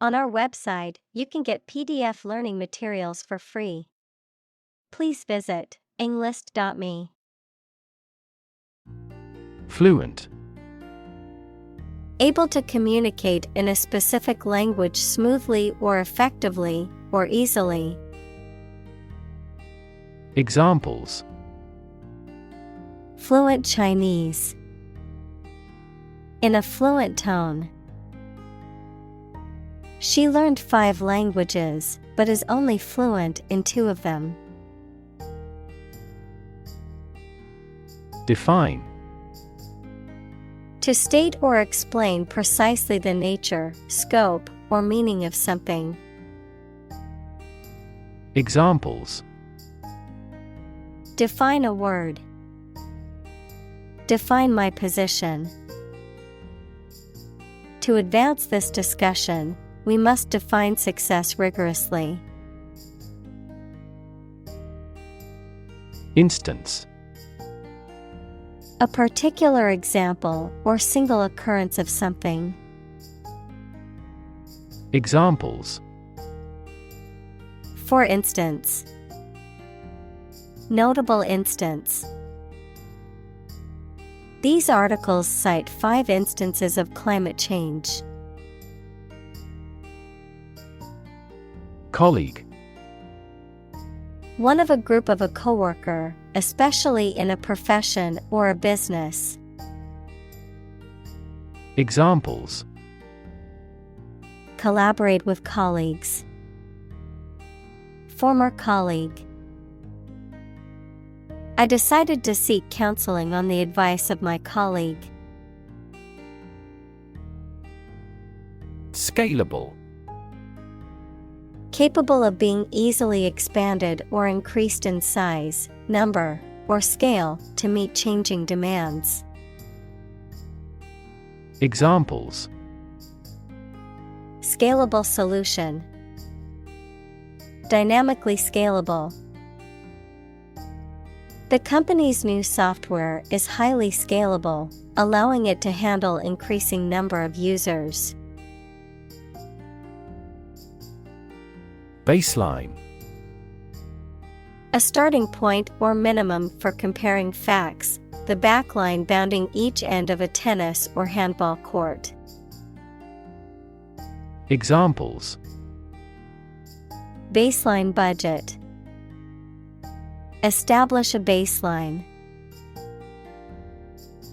On our website, you can get PDF learning materials for free. Please visit englist.me. Fluent. Able to communicate in a specific language smoothly or effectively, or easily. Examples: Fluent Chinese. In a fluent tone. She learned 5 languages, but is only fluent in 2 of them. Define. To state or explain precisely the nature, scope, or meaning of something. Examples: Define a word. Define my position. To advance this discussion, we must define success rigorously. Instance. A particular example or single occurrence of something. Examples: For instance. Notable instance. These articles cite 5 instances of climate change. Colleague. One of a group of a coworker, especially in a profession or a business. Examples: Collaborate with colleagues. Former colleague. I decided to seek counseling on the advice of my colleague. Scalable. Capable of being easily expanded or increased in size, number, or scale to meet changing demands. Examples: Scalable solution. Dynamically scalable. The company's new software is highly scalable, allowing it to handle increasing number of users. Baseline. A starting point or minimum for comparing facts, the backline bounding each end of a tennis or handball court. Examples: Baseline budget. Establish a baseline.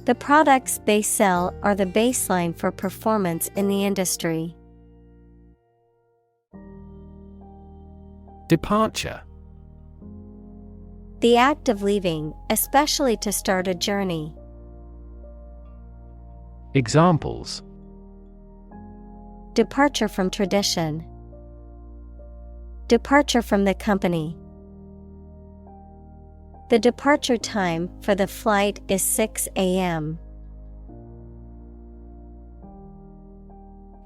The products they sell are the baseline for performance in the industry. Departure. The act of leaving, especially to start a journey. Examples: Departure from tradition. Departure from the company. The departure time for the flight is 6 a.m.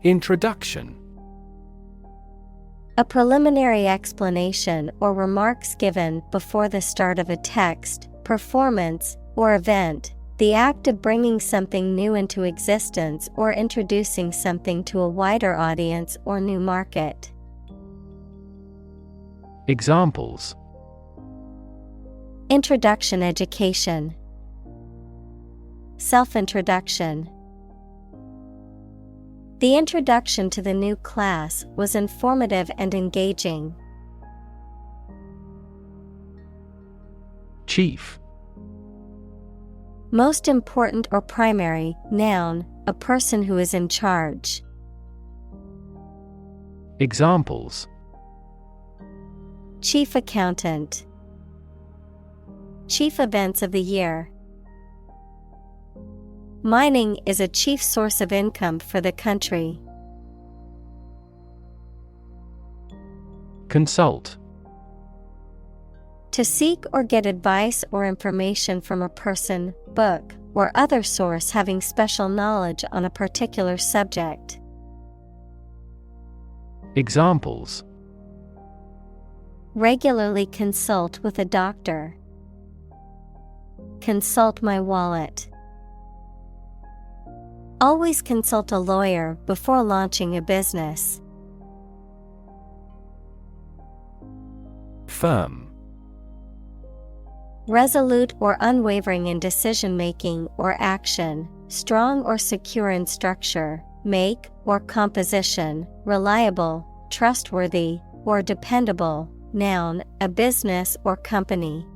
Introduction. A preliminary explanation or remarks given before the start of a text, performance, or event, the act of bringing something new into existence or introducing something to a wider audience or new market. Examples: Introduction education. Self-introduction. The introduction to the new class was informative and engaging. Chief. Most important or primary, noun, a person who is in charge. Examples: Chief accountant. Chief events of the year. Mining is a chief source of income for the country. Consult. To seek or get advice or information from a person, book, or other source having special knowledge on a particular subject. Examples: Regularly consult with a doctor. Consult my wallet. Always consult a lawyer before launching a business. Firm. Resolute or unwavering in decision-making or action, strong or secure in structure, make or composition, reliable, trustworthy, or dependable. Noun, a business or company.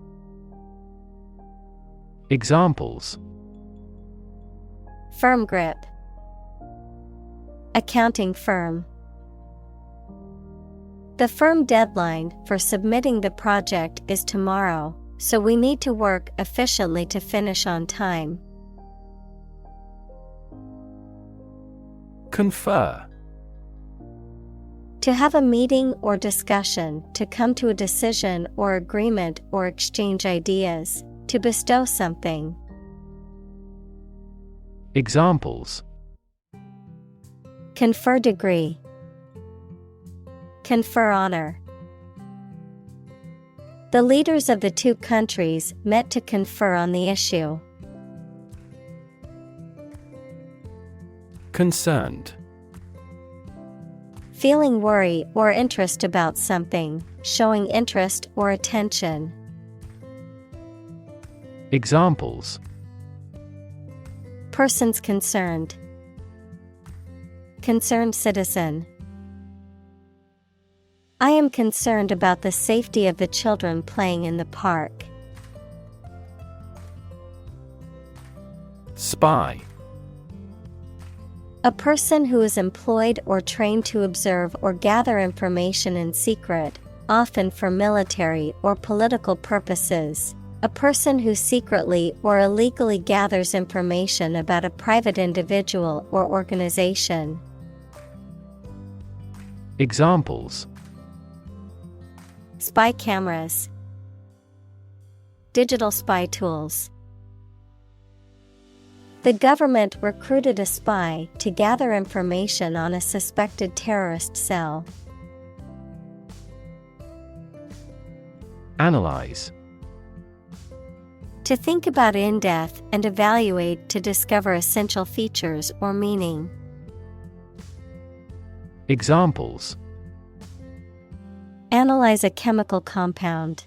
Examples: Firm grip. Accounting firm. The firm deadline for submitting the project is tomorrow, so we need to work efficiently to finish on time. Confer. To have a meeting or discussion, to come to a decision or agreement or exchange ideas, to bestow something. Examples: Confer degree. Confer honor. The leaders of the two countries met to confer on the issue. Concerned. Feeling worry or interest about something, showing interest or attention. Examples: Persons concerned. Concerned citizen. I am concerned about the safety of the children playing in the park. Spy. A person who is employed or trained to observe or gather information in secret, often for military or political purposes. A person who secretly or illegally gathers information about a private individual or organization. Examples: Spy cameras. Digital spy tools. The government recruited a spy to gather information on a suspected terrorist cell. Analyze. To think about in depth and evaluate to discover essential features or meaning. Examples: Analyze a chemical compound.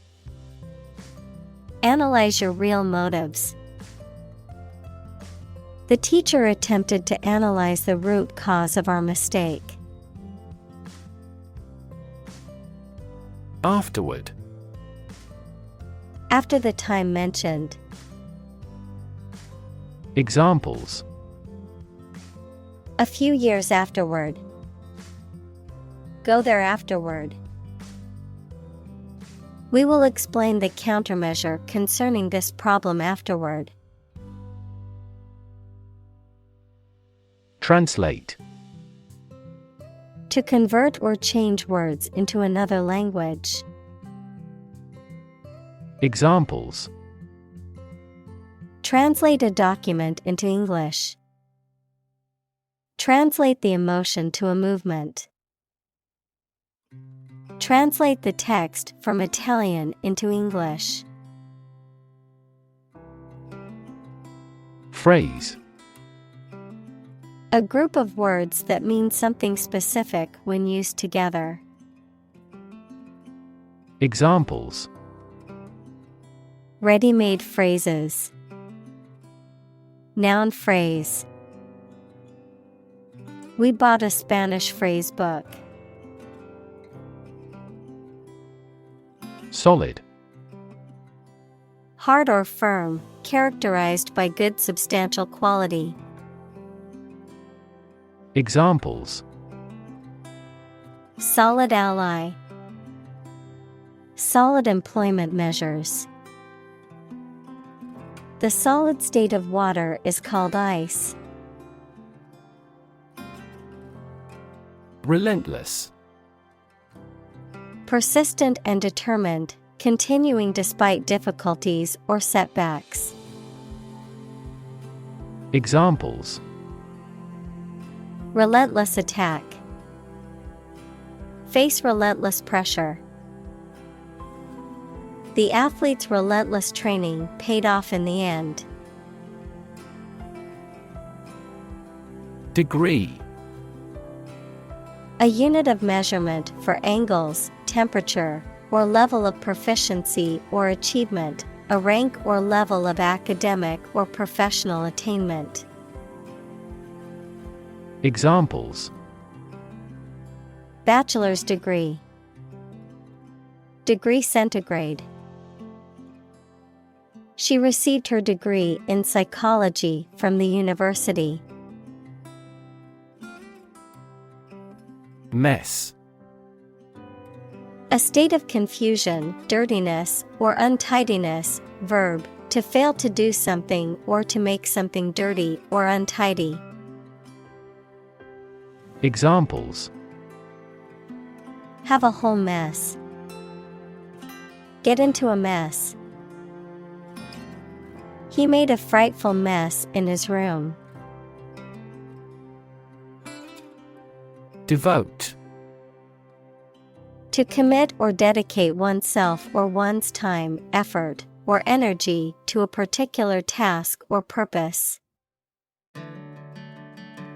Analyze your real motives. The teacher attempted to analyze the root cause of our mistake. Afterward. After the time mentioned. Examples: A few years afterward. Go there afterward. We will explain the countermeasure concerning this problem afterward. Translate. To convert or change words into another language. Examples: Translate a document into English. Translate the emotion to a movement. Translate the text from Italian into English. Phrase. A group of words that mean something specific when used together. Examples: Ready-made phrases. Noun phrase. We bought a Spanish phrase book. Solid. Hard or firm, characterized by good substantial quality. Examples: Solid ally. Solid employment measures. The solid state of water is called ice. Relentless. Persistent and determined, continuing despite difficulties or setbacks. Examples: Relentless attack. Face relentless pressure. The athlete's relentless training paid off in the end. Degree. A unit of measurement for angles, temperature, or level of proficiency or achievement, a rank or level of academic or professional attainment. Examples: Bachelor's degree, degree centigrade. She received her degree in psychology from the university. Mess. A state of confusion, dirtiness, or untidiness. Verb, to fail to do something or to make something dirty or untidy. Examples: Have a whole mess. Get into a mess. He made a frightful mess in his room. Devote. To commit or dedicate oneself or one's time, effort, or energy to a particular task or purpose.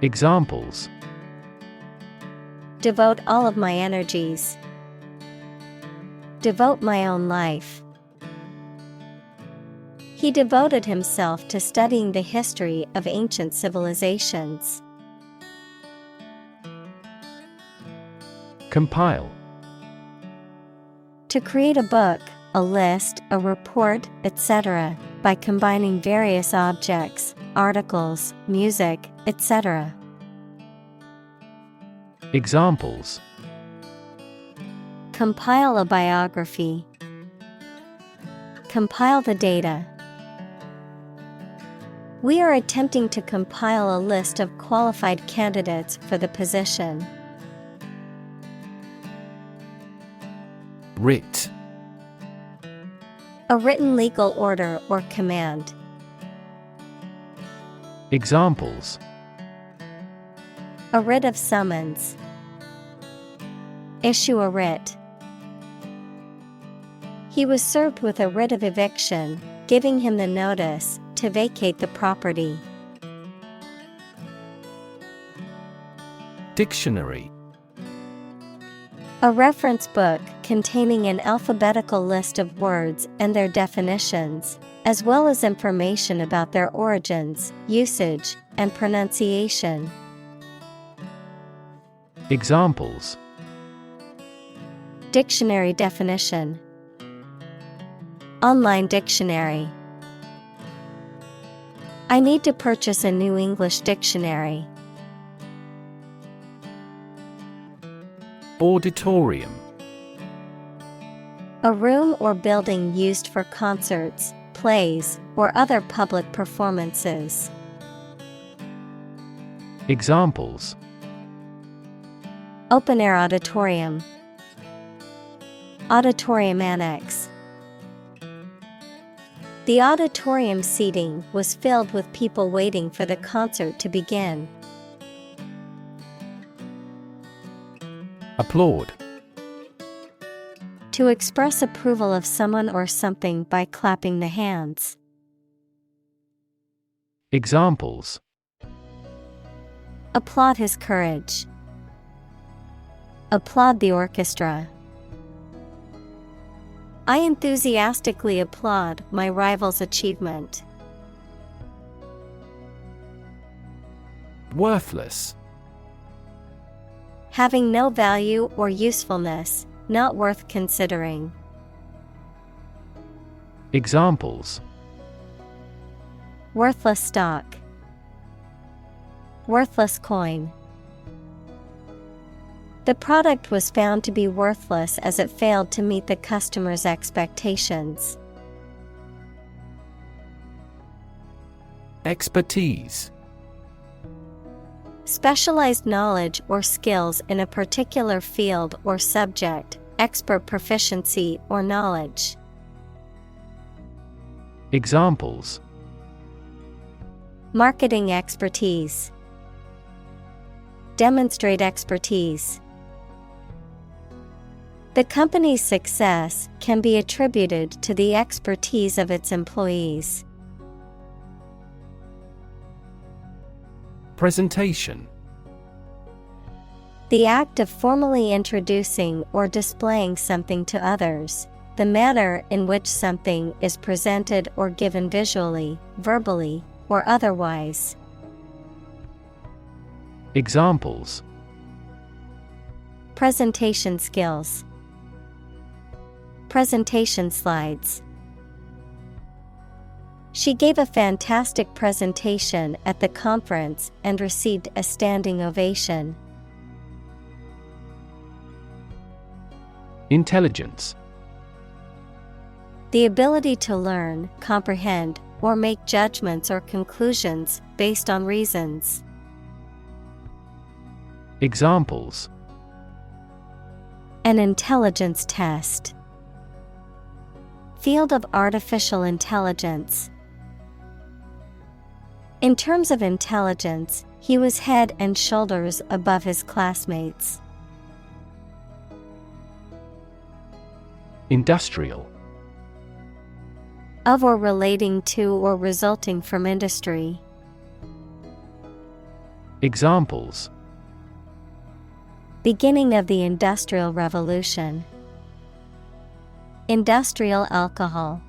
Examples: Devote all of my energies. Devote my own life. He devoted himself to studying the history of ancient civilizations. Compile. To create a book, a list, a report, etc., by combining various objects, articles, music, etc. Examples: Compile a biography. Compile the data. We are attempting to compile a list of qualified candidates for the position. Writ. A written legal order or command. Examples: A writ of summons. Issue a writ. He was served with a writ of eviction, giving him the notice to vacate the property. Dictionary. A reference book containing an alphabetical list of words and their definitions, as well as information about their origins, usage, and pronunciation. Examples: Dictionary definition. Online dictionary. I need to purchase a new English dictionary. Auditorium. A room or building used for concerts, plays, or other public performances. Examples: Open-air auditorium. Auditorium annex. The auditorium seating was filled with people waiting for the concert to begin. Applaud. To express approval of someone or something by clapping the hands. Examples: Applaud his courage. Applaud the orchestra. I enthusiastically applaud my rival's achievement. Worthless. Having no value or usefulness, not worth considering. Examples: Worthless stock. Worthless coin. The product was found to be worthless as it failed to meet the customer's expectations. Expertise. Specialized knowledge or skills in a particular field or subject, expert proficiency or knowledge. Examples: Marketing expertise. Demonstrate expertise. The company's success can be attributed to the expertise of its employees. Presentation. The act of formally introducing or displaying something to others, the manner in which something is presented or given visually, verbally, or otherwise. Examples: Presentation skills. Presentation slides. She gave a fantastic presentation at the conference and received a standing ovation. Intelligence. The ability to learn, comprehend, or make judgments or conclusions based on reasons. Examples: An intelligence test. Field of artificial intelligence. In terms of intelligence, he was head and shoulders above his classmates. Industrial. Of or relating to or resulting from industry. Examples: Beginning of the Industrial Revolution. Industrial alcohol.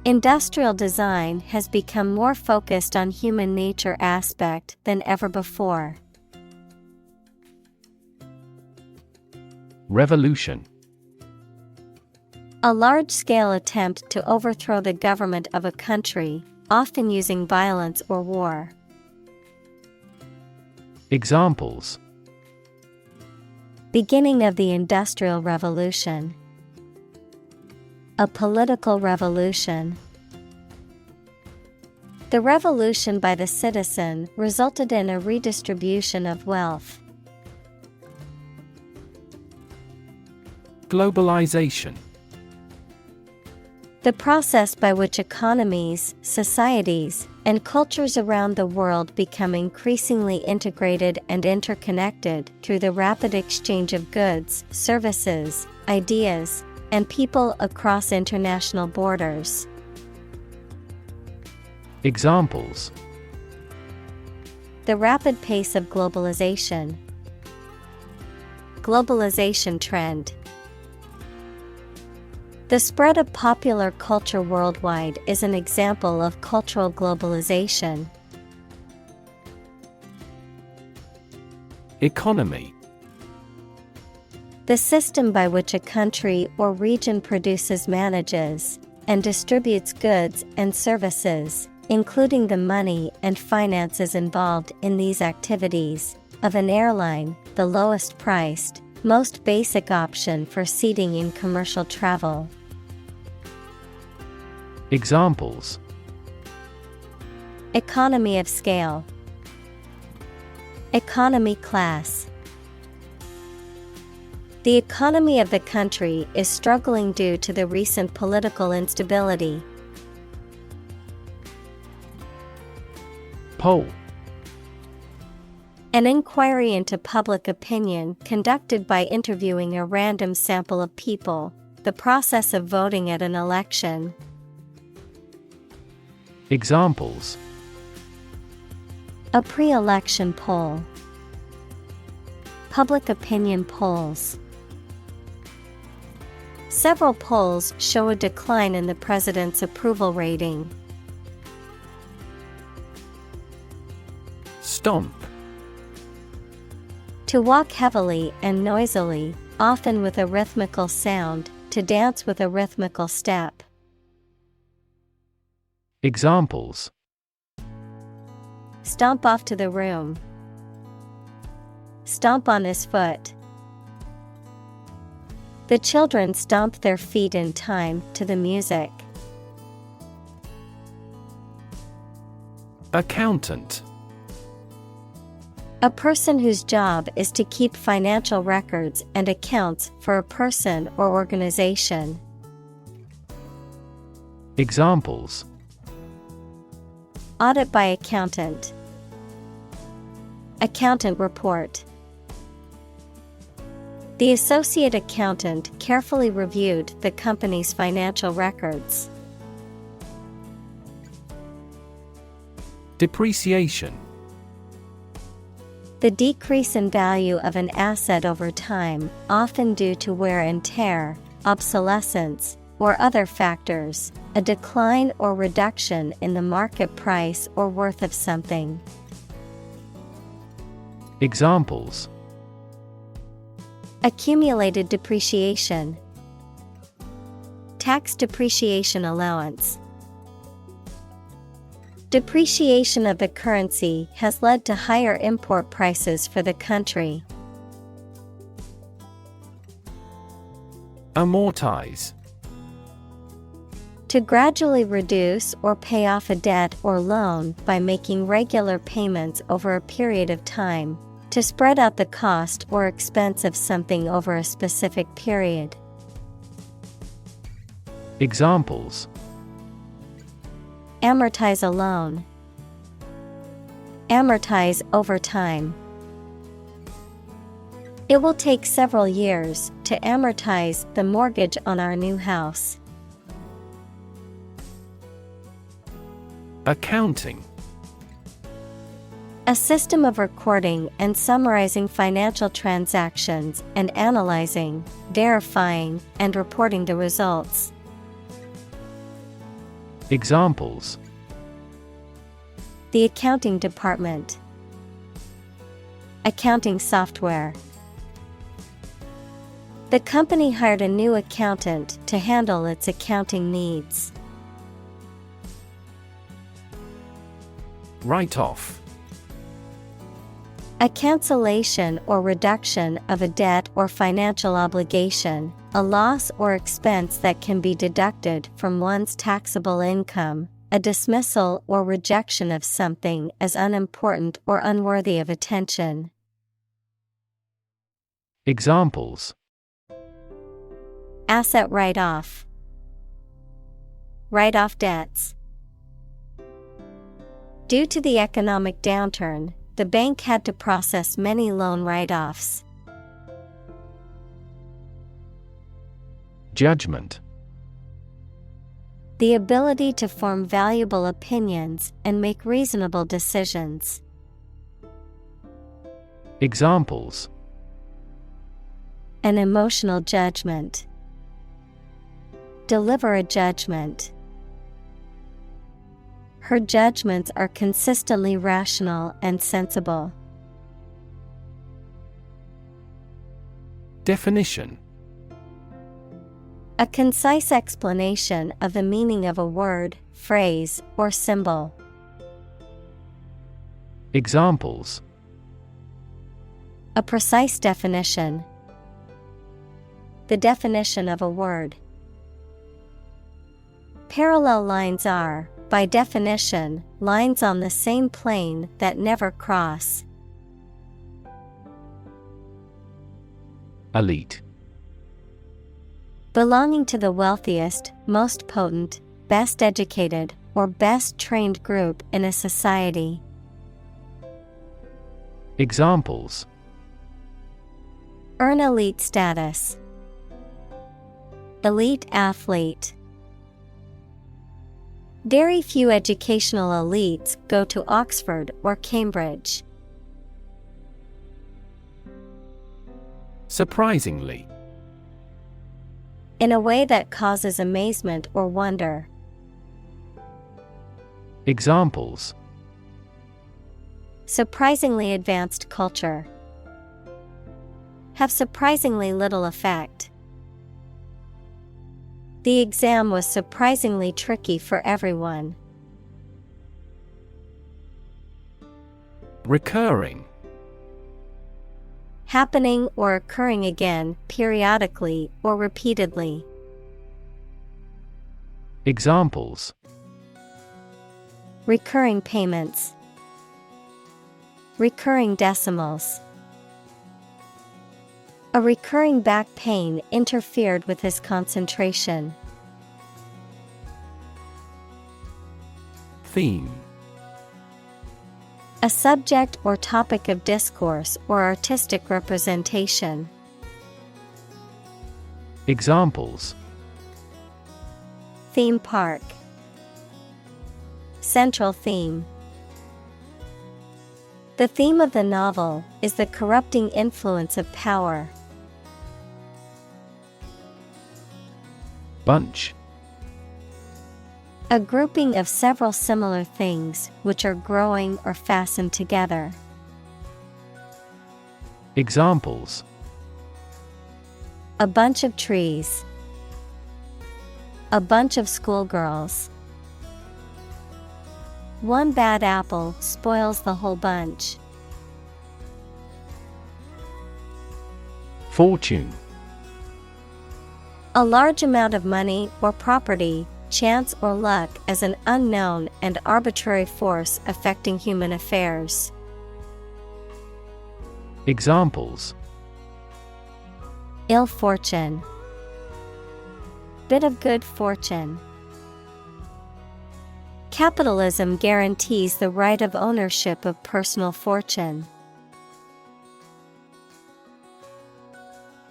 Industrial design has become more focused on human nature aspect than ever before. Revolution. A large-scale attempt to overthrow the government of a country, often using violence or war. Examples: Beginning of the Industrial Revolution. A political revolution. The revolution by the citizen resulted in a redistribution of wealth. Globalization. The process by which economies, societies, and cultures around the world become increasingly integrated and interconnected through the rapid exchange of goods, services, ideas, and people across international borders. Examples: The rapid pace of globalization. Globalization trend. The spread of popular culture worldwide is an example of cultural globalization. Economy. The system by which a country or region produces, manages, and distributes goods and services, including the money and finances involved in these activities, of an airline, the lowest priced, most basic option for seating in commercial travel. Examples: Economy of scale. Economy class. The economy of the country is struggling due to the recent political instability. Poll. An inquiry into public opinion conducted by interviewing a random sample of people, the process of voting at an election. Examples: A pre-election poll. Public opinion polls. Several polls show a decline in the president's approval rating. Stomp. To walk heavily and noisily, often with a rhythmical sound, to dance with a rhythmical step. Examples: Stomp off to the room. Stomp on his foot. The children stomped their feet in time to the music. Accountant. A person whose job is to keep financial records and accounts for a person or organization. Examples: Audit by accountant. Accountant report. The associate accountant carefully reviewed the company's financial records. Depreciation. The decrease in value of an asset over time, often due to wear and tear, obsolescence, or other factors, a decline or reduction in the market price or worth of something. Examples: Accumulated depreciation, tax depreciation allowance. Depreciation of the currency has led to higher import prices for the country. Amortize. To gradually reduce or pay off a debt or loan by making regular payments over a period of time, to spread out the cost or expense of something over a specific period. Examples: Amortize a loan. Amortize over time. It will take several years to amortize the mortgage on our new house. Accounting. A system of recording and summarizing financial transactions and analyzing, verifying, and reporting the results. Examples: The accounting department. Accounting software. The company hired a new accountant to handle its accounting needs. Write-off. A cancellation or reduction of a debt or financial obligation, a loss or expense that can be deducted from one's taxable income, a dismissal or rejection of something as unimportant or unworthy of attention. Examples: Asset write-off. Write off debts. Due to the economic downturn, the bank had to process many loan write-offs. Judgment. The ability to form valuable opinions and make reasonable decisions. Examples: An emotional judgment. Deliver a judgment. Her judgments are consistently rational and sensible. Definition. A concise explanation of the meaning of a word, phrase, or symbol. Examples: A precise definition. The definition of a word. Parallel lines are, by definition, lines on the same plane that never cross. Elite. Belonging to the wealthiest, most potent, best educated, or best trained group in a society. Examples: Earn elite status. Elite athlete. Very few educational elites go to Oxford or Cambridge. Surprisingly. In a way that causes amazement or wonder. Examples: Surprisingly advanced culture. Have surprisingly little effect. The exam was surprisingly tricky for everyone. Recurring. Happening or occurring again, periodically or repeatedly. Examples: Recurring payments. Recurring decimals. A recurring back pain interfered with his concentration. Theme. A subject or topic of discourse or artistic representation. Examples: Theme park. Central theme. The theme of the novel is the corrupting influence of power. Bunch. A grouping of several similar things which are growing or fastened together. Examples: A bunch of trees. A bunch of schoolgirls. One bad apple spoils the whole bunch. Fortune. A large amount of money or property, chance or luck as an unknown and arbitrary force affecting human affairs. Examples: Ill fortune. Bit of good fortune. Capitalism guarantees the right of ownership of personal fortune.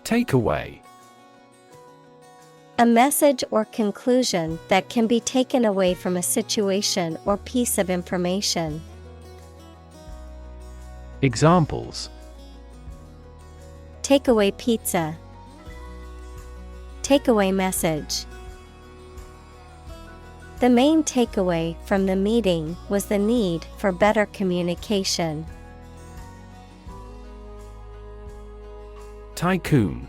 Takeaway. A message or conclusion that can be taken away from a situation or piece of information. Examples: Takeaway pizza. Takeaway message. The main takeaway from the meeting was the need for better communication. Tycoon.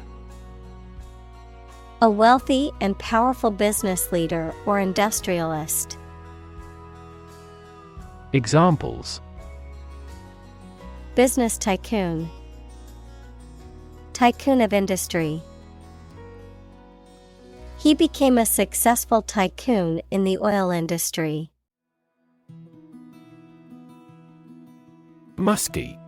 A wealthy and powerful business leader or industrialist. Examples: Business tycoon. Tycoon of industry. He became a successful tycoon in the oil industry. Musky.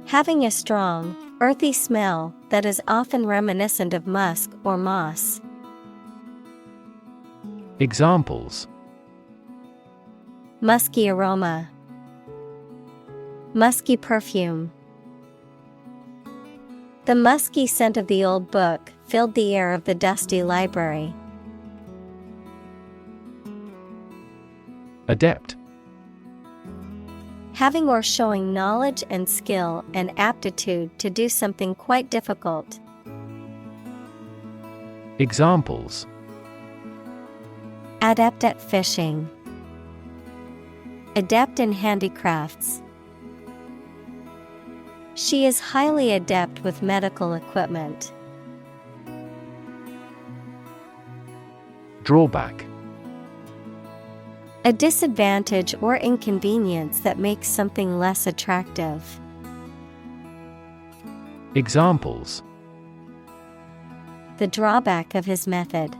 Having a strong, earthy smell that is often reminiscent of musk or moss. Examples: Musky aroma. Musky perfume. The musky scent of the old book filled the air of the dusty library. Adept. Having or showing knowledge and skill and aptitude to do something quite difficult. Examples: Adept at fishing. Adept in handicrafts. She is highly adept with medical equipment. Drawback. A disadvantage or inconvenience that makes something less attractive. Examples: The drawback of his method.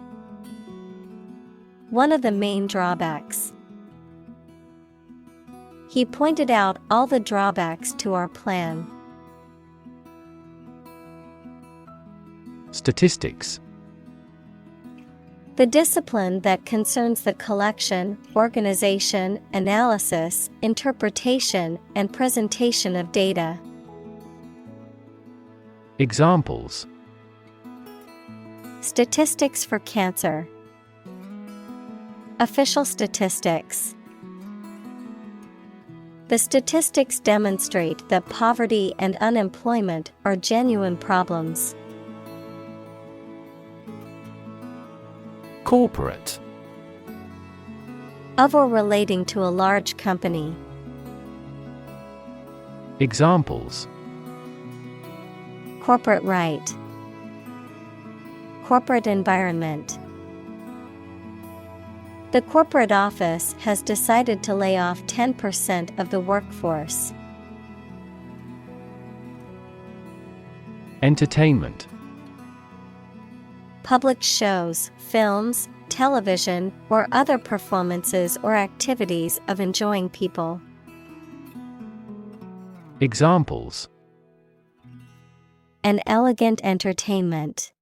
One of the main drawbacks. He pointed out all the drawbacks to our plan. Statistics. The discipline that concerns the collection, organization, analysis, interpretation, and presentation of data. Examples: Statistics for cancer. Official statistics. The statistics demonstrate that poverty and unemployment are genuine problems. Corporate. Of or relating to a large company. Examples: Corporate right. Corporate environment. The corporate office has decided to lay off 10% of the workforce. Entertainment. Public shows, films, television, or other performances or activities of enjoying people. Examples: An elegant entertainment.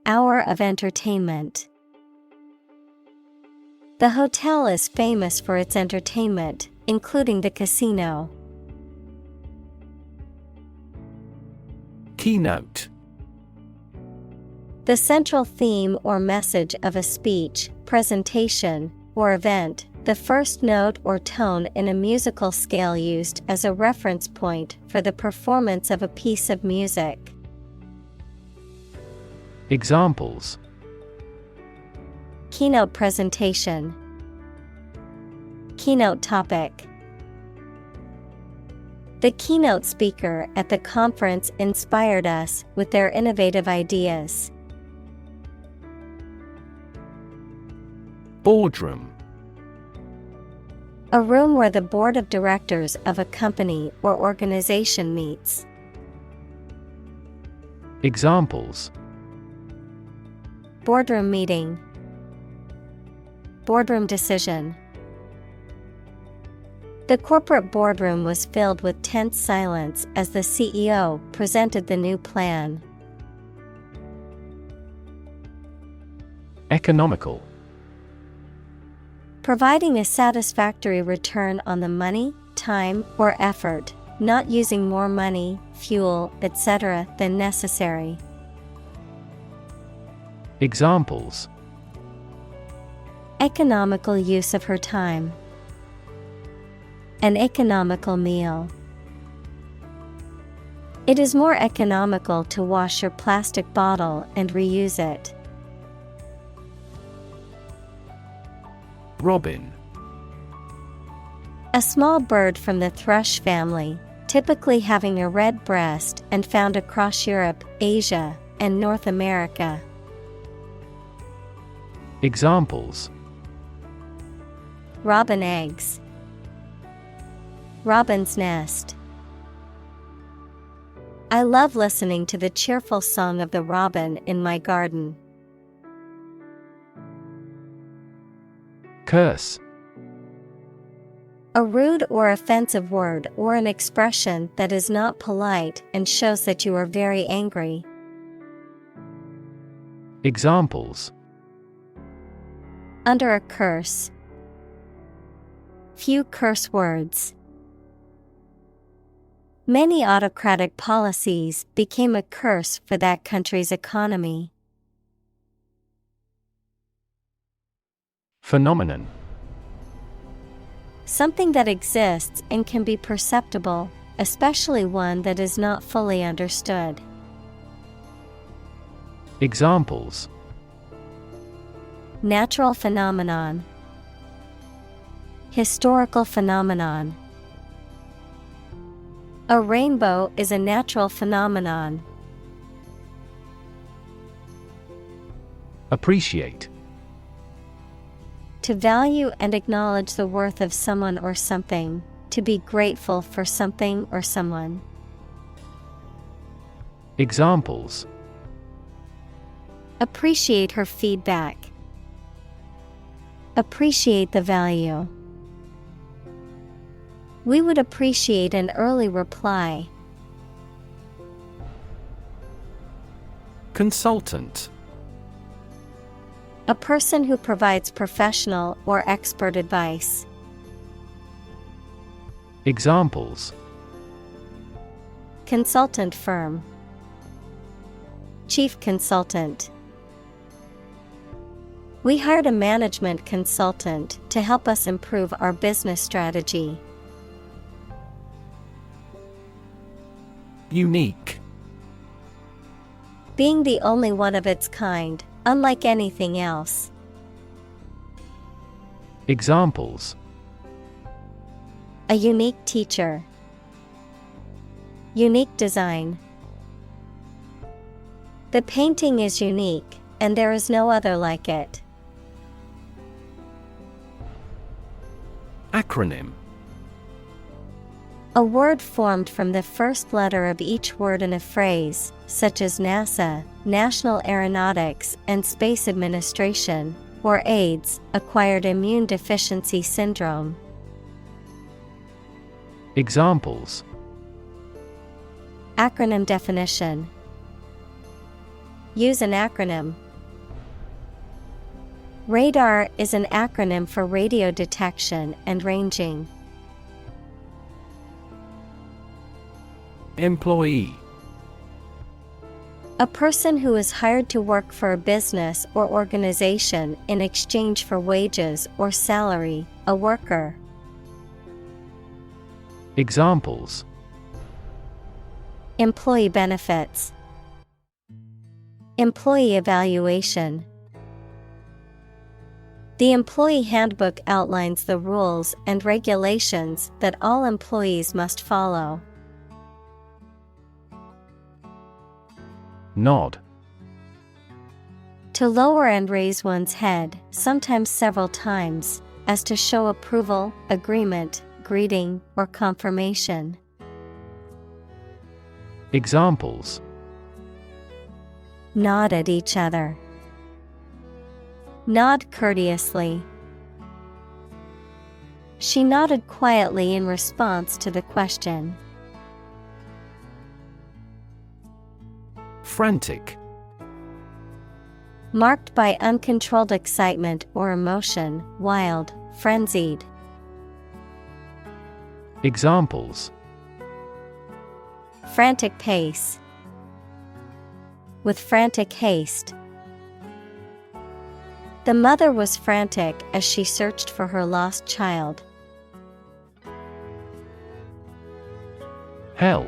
Hour of entertainment. The hotel is famous for its entertainment, including the casino. Keynote. The central theme or message of a speech, presentation, or event, The first note or tone in a musical scale used as a reference point for the performance of a piece of music. Examples: Keynote presentation. Keynote topic. The keynote speaker at the conference inspired us with their innovative ideas. Boardroom. A room where the board of directors of a company or organization meets. Examples: Boardroom meeting. Boardroom decision. The corporate boardroom was filled with tense silence as the CEO presented the new plan. Economical. Providing a satisfactory return on the money, time, or effort, not using more money, fuel, etc. than necessary. Examples: Economical use of her time. An economical meal. It is more economical to wash your plastic bottle and reuse it. Robin. A small bird from the thrush family, typically having a red breast and found across Europe, Asia, and North America. Examples: Robin eggs. Robin's nest. I love listening to the cheerful song of the robin in my garden. Curse. A rude or offensive word or an expression that is not polite and shows that you are very angry. Examples: Under a curse. Few curse words. Many autocratic policies became a curse for that country's economy. Phenomenon. Something that exists and can be perceptible, especially one that is not fully understood. Examples: Natural phenomenon. Historical phenomenon. A rainbow is a natural phenomenon. Appreciate. To value and acknowledge the worth of someone or something, to be grateful for something or someone. Examples: Appreciate her feedback. Appreciate the value. We would appreciate an early reply. Consultant. A person who provides professional or expert advice. Examples: Consultant firm. Chief consultant. We hired a management consultant to help us improve our business strategy. Unique. Being the only one of its kind, unlike anything else. Examples: A unique teacher. Unique design. The painting is unique, and there is no other like it. Acronym. A word formed from the first letter of each word in a phrase, such as NASA, National Aeronautics and Space Administration, or AIDS, Acquired Immune Deficiency Syndrome. Examples: Acronym definition. Use an acronym. Radar is an acronym for radio detection and ranging. Employee. A person who is hired to work for a business or organization in exchange for wages or salary, a worker. Examples: Employee benefits. Employee evaluation. The employee handbook outlines the rules and regulations that all employees must follow. Nod. To lower and raise one's head, sometimes several times, as to show approval, agreement, greeting, or confirmation. Examples: Nod at each other. Nod courteously. She nodded quietly in response to the question. Frantic. Marked by uncontrolled excitement or emotion, wild, frenzied. Examples: Frantic pace. With frantic haste. The mother was frantic as she searched for her lost child. Hell.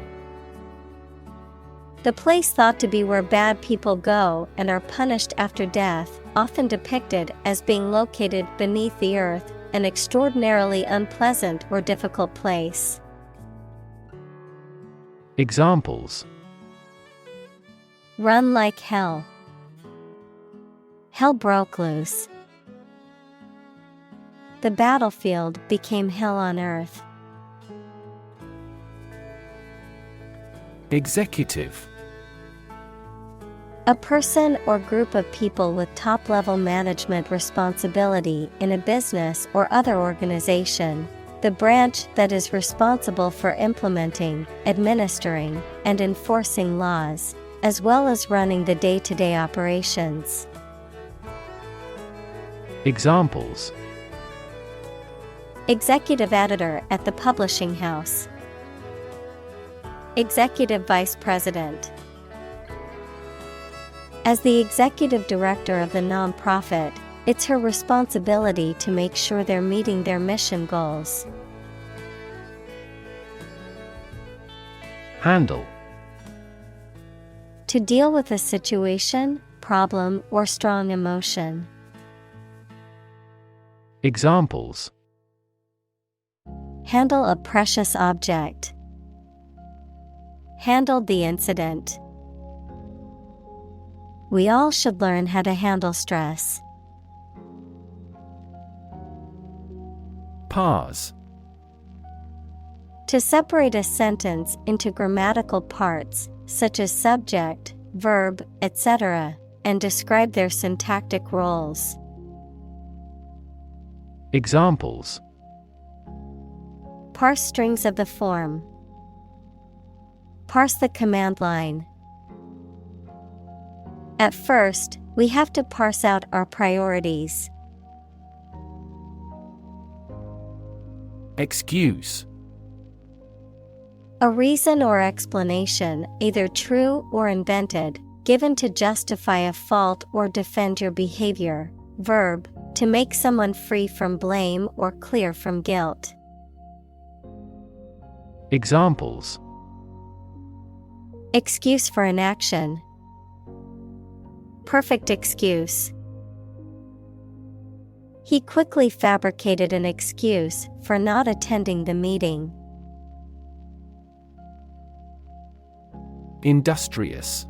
The place thought to be where bad people go and are punished after death, often depicted as being located beneath the earth, an extraordinarily unpleasant or difficult place. Examples: Run like hell. Hell broke loose. The battlefield became hell on earth. Executive. A person or group of people with top-level management responsibility in a business or other organization, the branch that is responsible for implementing, administering, and enforcing laws, as well as running the day-to-day operations. Examples: Executive editor at the publishing house. Executive vice president. As the executive director of the nonprofit, it's her responsibility to make sure they're meeting their mission goals. Handle. To deal with a situation, problem, or strong emotion. Examples: Handle a precious object. Handled the incident. We all should learn how to handle stress. Pause. To separate a sentence into grammatical parts, such as subject, verb, etc., and describe their syntactic roles. Examples: Parse strings of the form. Parse the command line. At first, we have to parse out our priorities. Excuse. A reason or explanation, either true or invented, given to justify a fault or defend your behavior. Verb, to make someone free from blame or clear from guilt. Examples: Excuse for inaction. Perfect excuse. He quickly fabricated an excuse for not attending the meeting. Industrious.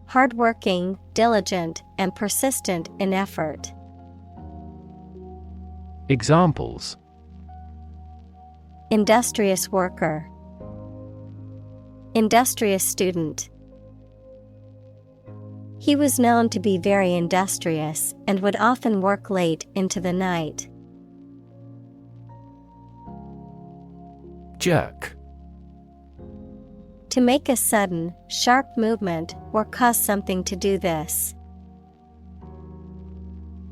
Hardworking, diligent, and persistent in effort. Examples: Industrious worker. Industrious student. He was known to be very industrious and would often work late into the night. Jerk. To make a sudden, sharp movement or cause something to do this.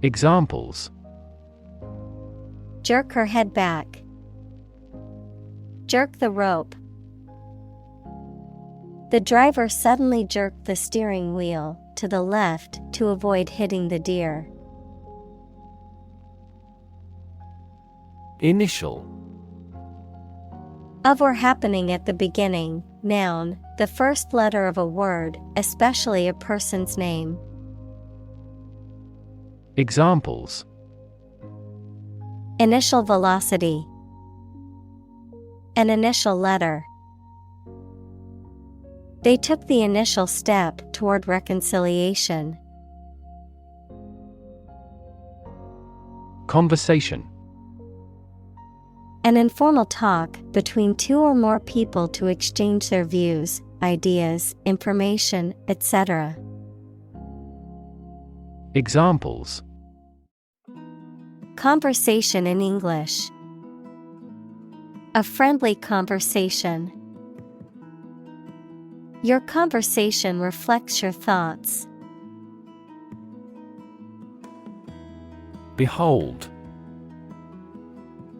Examples: Jerk her head back. Jerk the rope. The driver suddenly jerked the steering wheel to the left to avoid hitting the deer. Initial. Of or happening at the beginning, noun, the first letter of a word, especially a person's name. Examples: Initial velocity. An initial letter. They took the initial step toward reconciliation. Conversation. An informal talk between two or more people to exchange their views, ideas, information, etc. Examples: Conversation in English. A friendly conversation. Your conversation reflects your thoughts. Behold.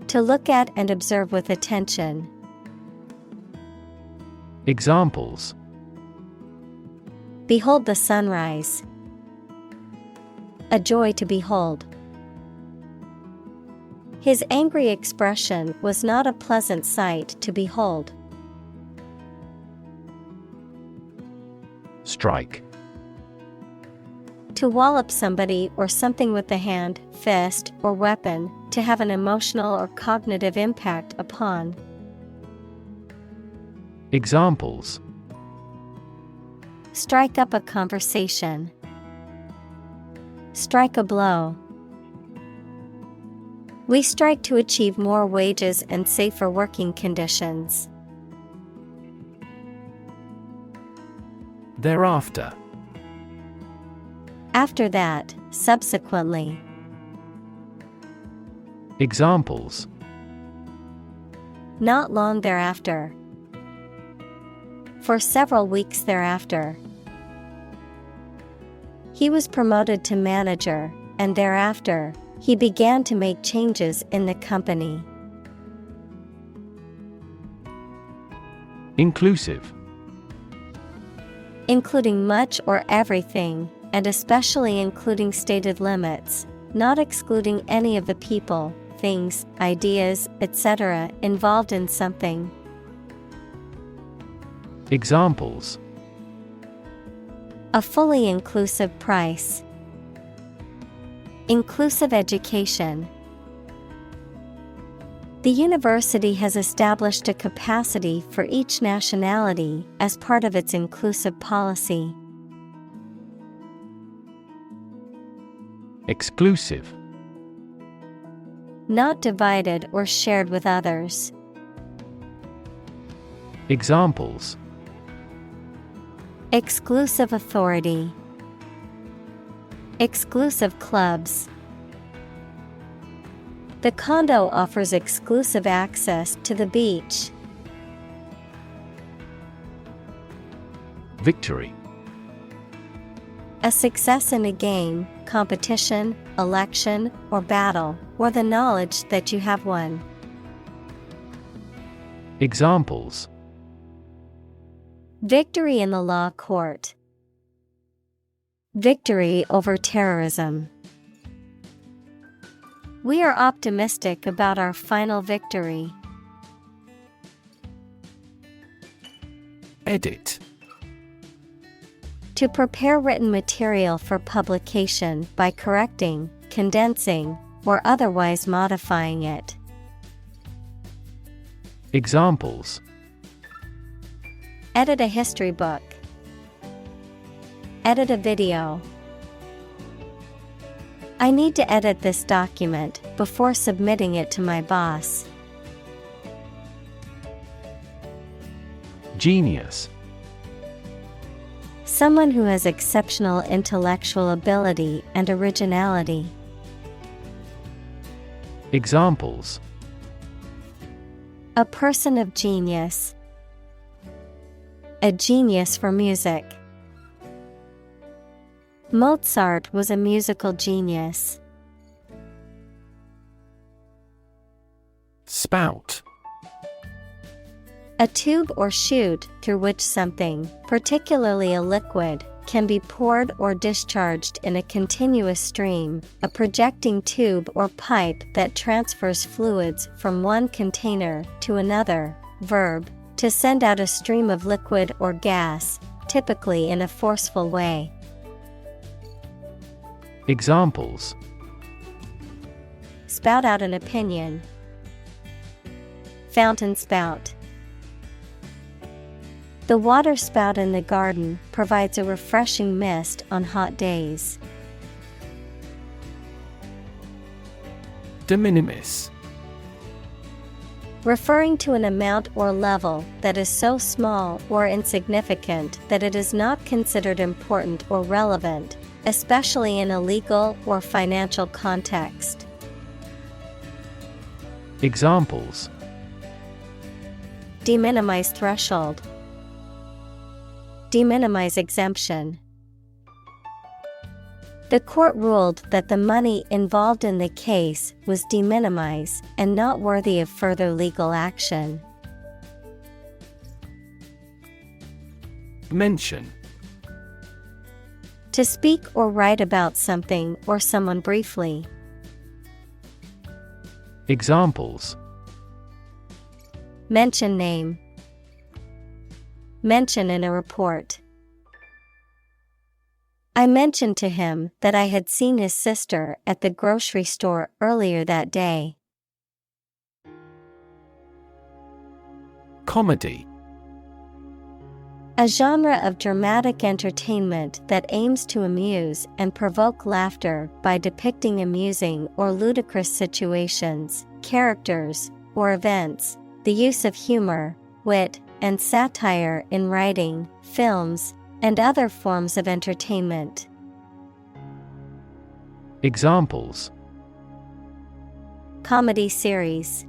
To look at and observe with attention. Examples: Behold the sunrise. A joy to behold. His angry expression was not a pleasant sight to behold. Strike. To wallop somebody or something with the hand, fist, or weapon, to have an emotional or cognitive impact upon. Examples: Strike up a conversation. Strike a blow. We strike to achieve more wages and safer working conditions. Thereafter. After that, subsequently. Examples: Not long thereafter. For several weeks thereafter. He was promoted to manager, and thereafter, he began to make changes in the company. Inclusive. Including much or everything, and especially including stated limits, not excluding any of the people, things, ideas, etc. involved in something. Examples: A fully inclusive price. Inclusive education. The university has established a capacity for each nationality as part of its inclusive policy. Exclusive. Not divided or shared with others. Examples: Exclusive authority. Exclusive clubs. The condo offers exclusive access to the beach. Victory. A success in a game, competition, election, or battle, or the knowledge that you have won. Examples: Victory in the law court. Victory over terrorism. We are optimistic about our final victory. Edit. To prepare written material for publication by correcting, condensing, or otherwise modifying it. Examples: Edit a history book. Edit a video. I need to edit this document before submitting it to my boss. Genius. Someone who has exceptional intellectual ability and originality. Examples: A person of genius. A genius for music. Mozart was a musical genius. Spout. A tube or chute through which something, particularly a liquid, can be poured or discharged in a continuous stream, a projecting tube or pipe that transfers fluids from one container to another. Verb, to send out a stream of liquid or gas, typically in a forceful way. Examples: spout out an opinion, fountain spout. The water spout in the garden provides a refreshing mist on hot days. De minimis. Referring to an amount or level that is so small or insignificant that it is not considered important or relevant, especially in a legal or financial context. Examples: de minimis threshold, de minimis exemption. The court ruled that the money involved in the case was de minimis and not worthy of further legal action. Mention. To speak or write about something or someone briefly. Examples: mention name, mention in a report. I mentioned to him that I had seen his sister at the grocery store earlier that day. Comedy. A genre of dramatic entertainment that aims to amuse and provoke laughter by depicting amusing or ludicrous situations, characters, or events. The use of humor, wit, and satire in writing, films, and other forms of entertainment. Examples: comedy series,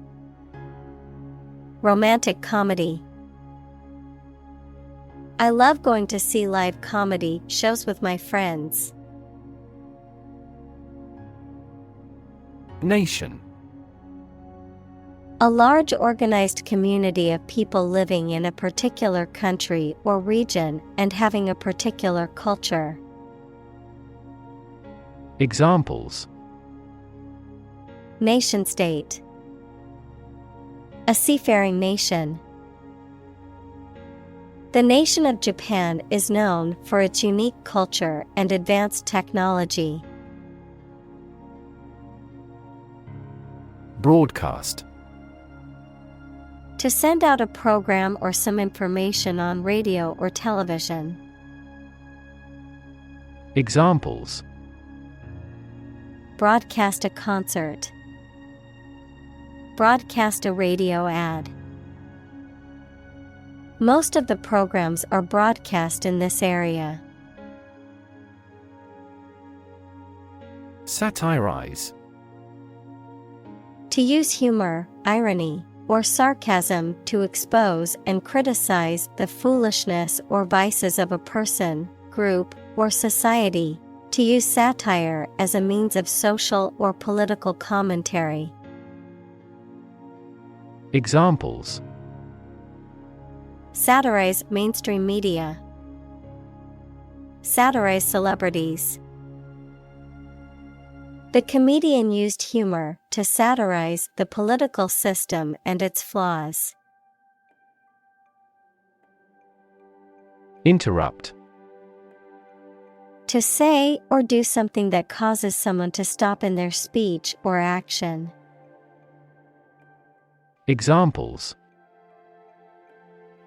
romantic comedy. I love going to see live comedy shows with my friends. Nation. A large organized community of people living in a particular country or region and having a particular culture. Examples: nation state, a seafaring nation. The nation of Japan is known for its unique culture and advanced technology. Broadcast. To send out a program or some information on radio or television. Examples: broadcast a concert, broadcast a radio ad. Most of the programs are broadcast in this area. Satirize. To use humor, irony, or sarcasm to expose and criticize the foolishness or vices of a person, group, or society. To use satire as a means of social or political commentary. Examples: satirize mainstream media, satirize celebrities. The comedian used humor to satirize the political system and its flaws. Interrupt. To say or do something that causes someone to stop in their speech or action. Examples: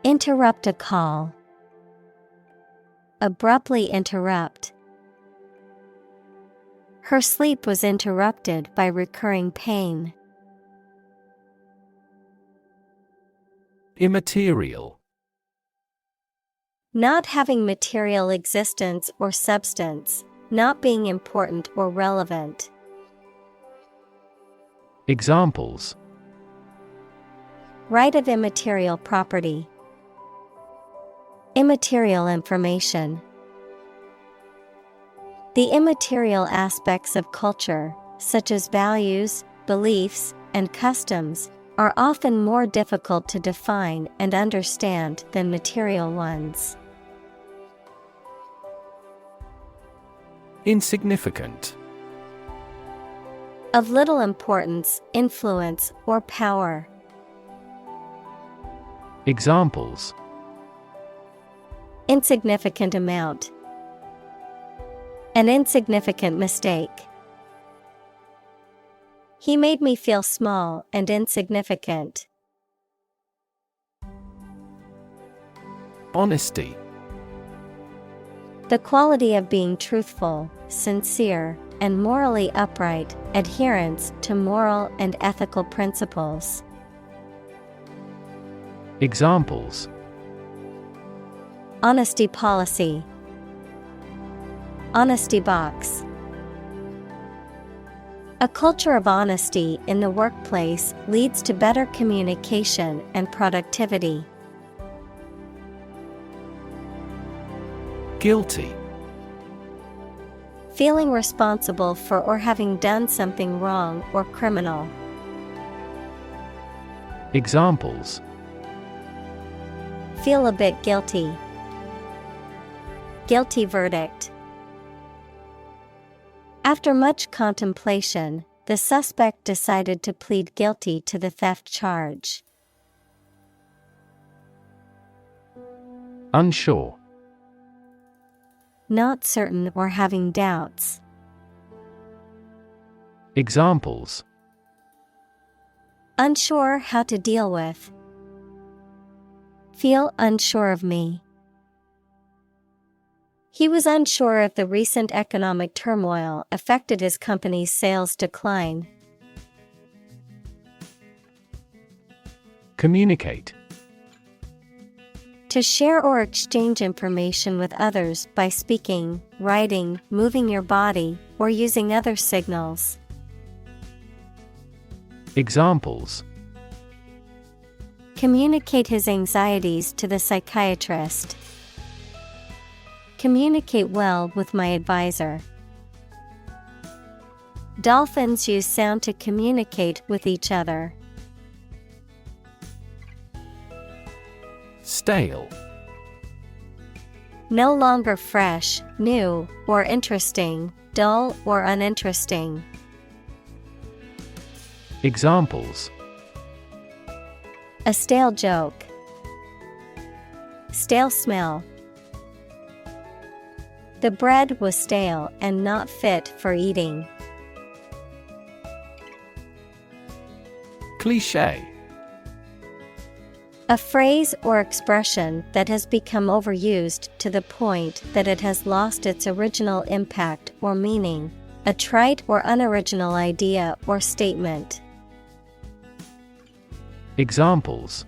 interrupt a call, abruptly interrupt. Her sleep was interrupted by recurring pain. Immaterial. Not having material existence or substance, not being important or relevant. Examples: right of immaterial property, immaterial information. The immaterial aspects of culture, such as values, beliefs, and customs, are often more difficult to define and understand than material ones. Insignificant. Of little importance, influence, or power. Examples: Insignificant amount. An insignificant mistake. He made me feel small and insignificant. Honesty. The quality of being truthful, sincere, and morally upright, adherence to moral and ethical principles. Examples: Honesty policy. Honesty box. A culture of honesty in the workplace leads to better communication and productivity. Guilty. Feeling responsible for or having done something wrong or criminal. Examples: Feel a bit guilty. Guilty verdict. After much contemplation, the suspect decided to plead guilty to the theft charge. Unsure. Not certain or having doubts. Examples: Unsure how to deal with. Feel unsure of me. He was unsure if the recent economic turmoil affected his company's sales decline. Communicate. To share or exchange information with others by speaking, writing, moving your body, or using other signals. Examples: Communicate his anxieties to the psychiatrist. Communicate well with my advisor. Dolphins use sound to communicate with each other. Stale. No longer fresh, new, or interesting, dull or uninteresting. Examples: A stale joke. Stale smell. The bread was stale and not fit for eating. Cliché. A phrase or expression that has become overused to the point that it has lost its original impact or meaning. A trite or unoriginal idea or statement. Examples: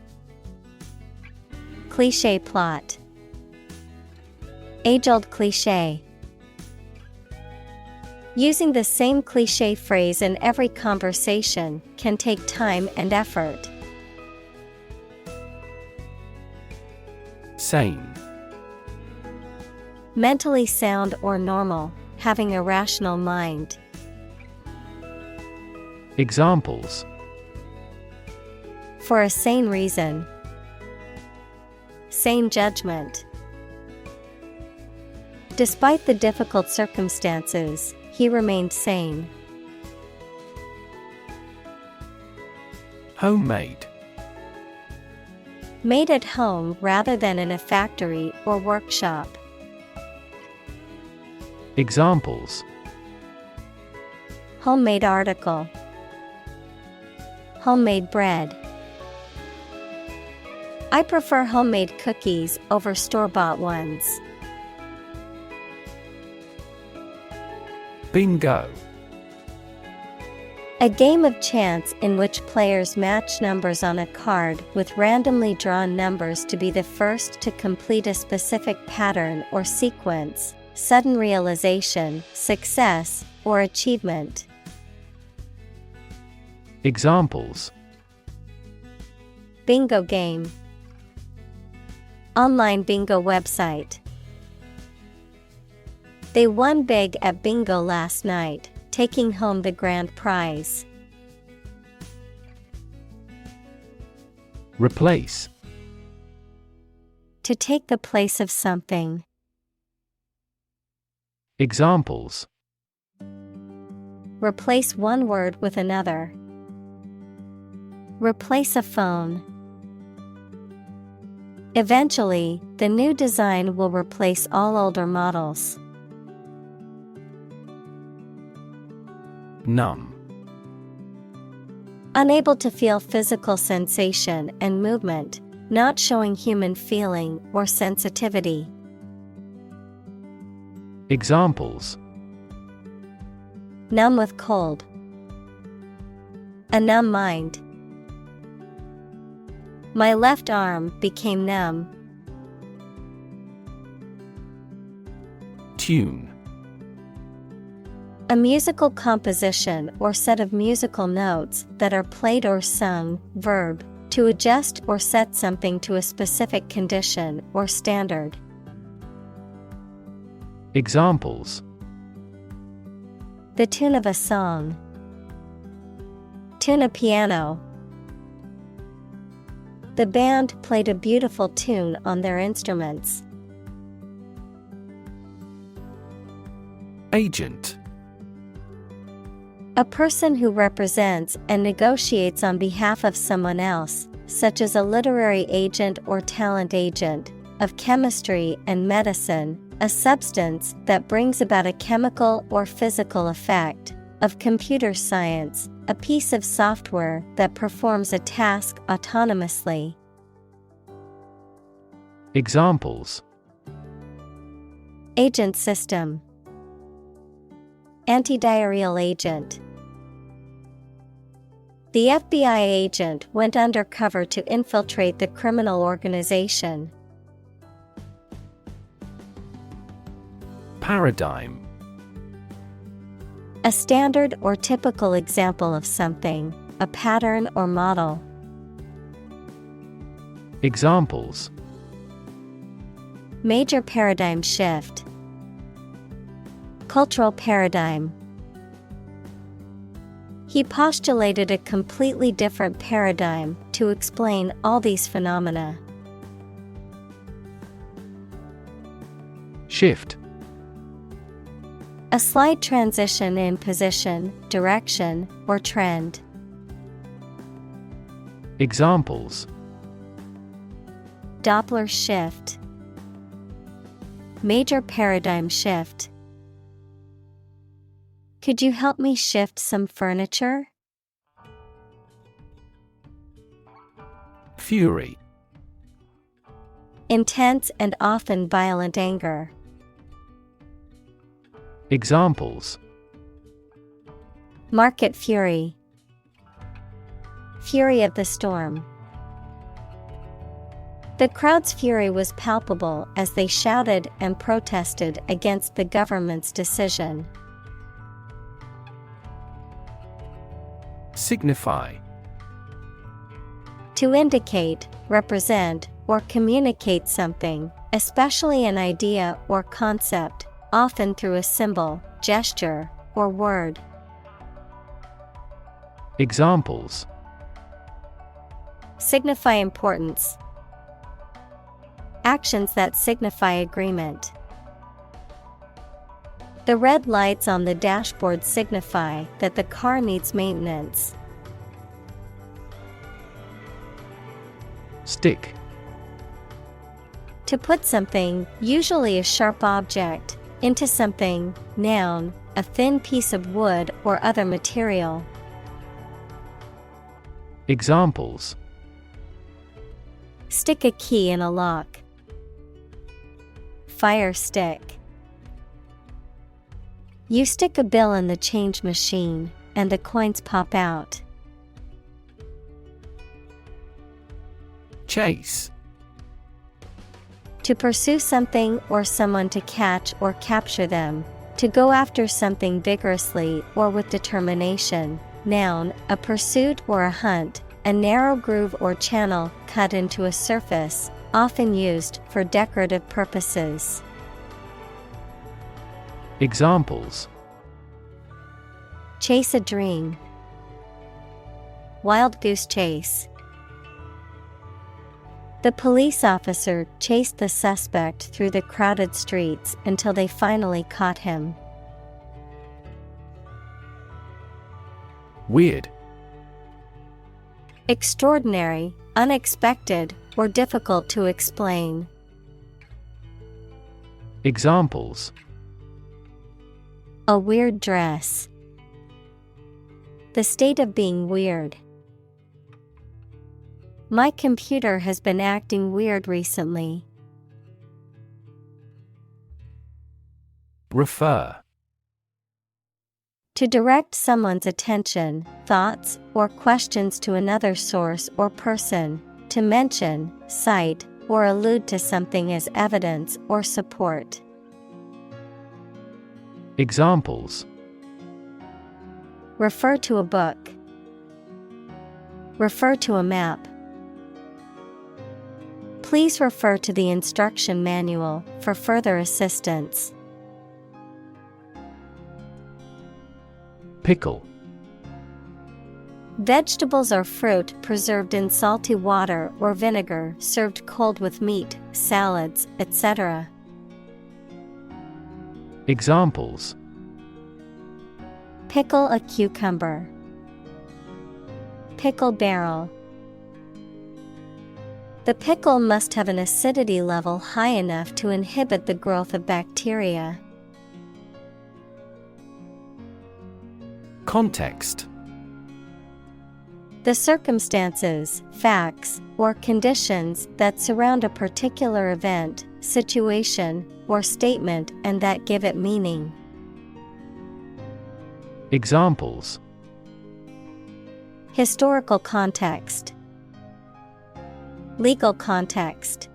Cliché plot. Age-old cliché. Using the same cliché phrase in every conversation can take time and effort. Sane. Mentally sound or normal, having a rational mind. Examples: For a sane reason. Sane judgment. Despite the difficult circumstances, he remained sane. Homemade. Made at home rather than in a factory or workshop. Examples: Homemade article. Homemade bread. I prefer homemade cookies over store-bought ones. Bingo. A game of chance in which players match numbers on a card with randomly drawn numbers to be the first to complete a specific pattern or sequence, sudden realization, success, or achievement. Examples: Bingo game. Online bingo website. They won big at bingo last night, taking home the grand prize. Replace. To take the place of something. Examples. Replace one word with another. Replace a phone. Eventually, the new design will replace all older models. Numb. Unable to feel physical sensation and movement, not showing human feeling or sensitivity. Examples. Numb with cold. A numb mind. My left arm became numb. Tune. A musical composition or set of musical notes that are played or sung. Verb, to adjust or set something to a specific condition or standard. Examples. The tune of a song. Tune a piano. The band played a beautiful tune on their instruments. Agent. A person who represents and negotiates on behalf of someone else, such as a literary agent or talent agent, of chemistry and medicine, a substance that brings about a chemical or physical effect, of computer science, a piece of software that performs a task autonomously. Examples. Agent system. Antidiarrheal agent. The FBI agent went undercover to infiltrate the criminal organization. Paradigm. A standard or typical example of something, a pattern or model. Examples. Major paradigm shift. Cultural paradigm. He postulated a completely different paradigm to explain all these phenomena. Shift. A slight transition in position, direction, or trend. Examples. Doppler shift. Major paradigm shift. Could you help me shift some furniture? Fury. Intense and often violent anger. Examples. Market fury. Fury of the storm. The crowd's fury was palpable as they shouted and protested against the government's decision. Signify. To indicate, represent, or communicate something, especially an idea or concept, often through a symbol, gesture, or word. Examples. Signify importance. Actions that signify agreement. The red lights on the dashboard signify that the car needs maintenance. Stick. To put something, usually a sharp object, into something, noun, a thin piece of wood or other material. Examples. Stick a key in a lock. Fire stick. You stick a bill in the change machine, and the coins pop out. Chase. To pursue something or someone, to catch or capture them. To go after something vigorously or with determination. Noun, a pursuit or a hunt, a narrow groove or channel cut into a surface, often used for decorative purposes. Examples. Chase a dream. Wild goose chase. The police officer chased the suspect through the crowded streets until they finally caught him. Weird. Extraordinary, unexpected, or difficult to explain. Examples: A weird dress. The state of being weird. My computer has been acting weird recently. Refer. To direct someone's attention, thoughts, or questions to another source or person, to mention, cite, or allude to something as evidence or support. Examples: Refer to a book. Refer to a map. Please refer to the instruction manual for further assistance. Pickle. Vegetables or fruit preserved in salty water or vinegar, served cold with meat, salads, etc. Examples: Pickle a cucumber. Pickle barrel. The pickle must have an acidity level high enough to inhibit the growth of bacteria. Context. The circumstances, facts, or conditions that surround a particular event, situation, or statement and that give it meaning. Examples: Historical context. Legal context.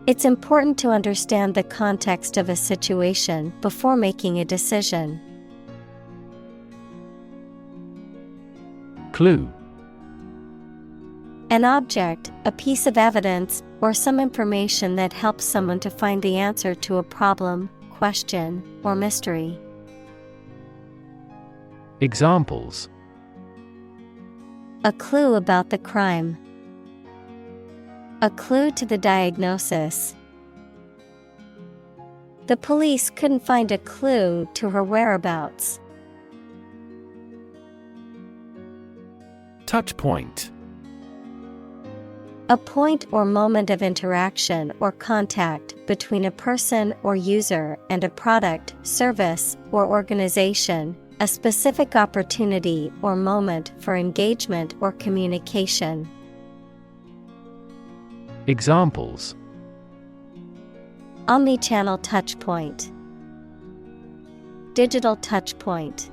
It's important to understand the context of a situation before making a decision. Clue. An object, a piece of evidence, or some information that helps someone to find the answer to a problem, question, or mystery. Examples: A clue about the crime. A clue to the diagnosis. The police couldn't find a clue to her whereabouts. Touch point. A point or moment of interaction or contact between a person or user and a product, service, or organization, a specific opportunity or moment for engagement or communication. Examples: Omnichannel touchpoint. Digital touchpoint.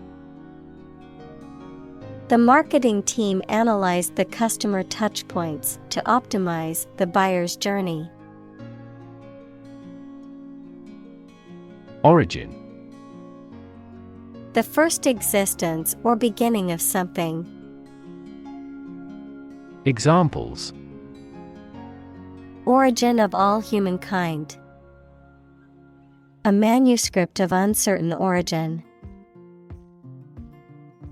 The marketing team analyzed the customer touchpoints to optimize the buyer's journey. Origin. The first existence or beginning of something. Examples: Origin of all humankind. A manuscript of uncertain origin.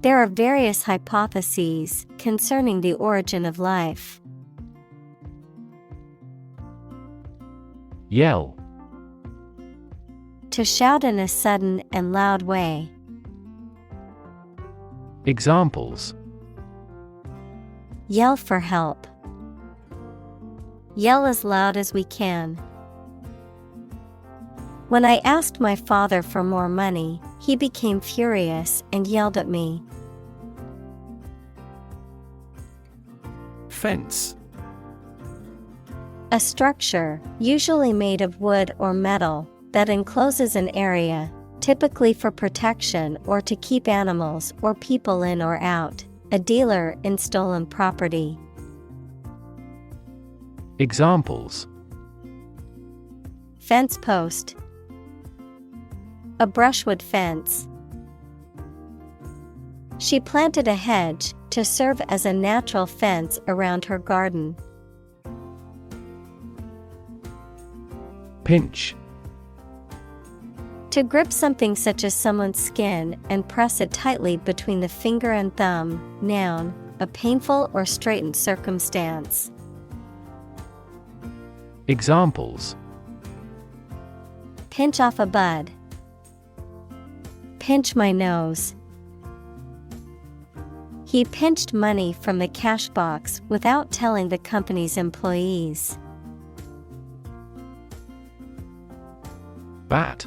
There are various hypotheses concerning the origin of life. Yell. To shout in a sudden and loud way. Examples: Yell for help. Yell as loud as we can. When I asked my father for more money, he became furious and yelled at me. Fence. A structure, usually made of wood or metal, that encloses an area, typically for protection or to keep animals or people in or out. A dealer in stolen property. Examples: Fence post. A brushwood fence. She planted a hedge to serve as a natural fence around her garden. Pinch. To grip something such as someone's skin and press it tightly between the finger and thumb. Noun, a painful or straitened circumstance. Examples: pinch off a bud, pinch my nose. He pinched money from the cash box without telling the company's employees. Bat.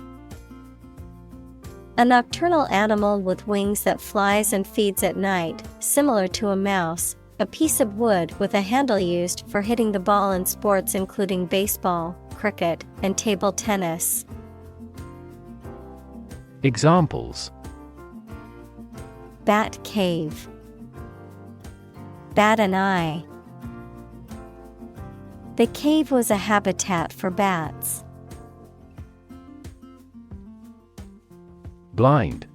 A nocturnal animal with wings that flies and feeds at night, similar to a mouse, a piece of wood with a handle used for hitting the ball in sports including baseball, cricket, and table tennis. Examples: Bat cave, bat an eye. The cave was a habitat for bats. Blind.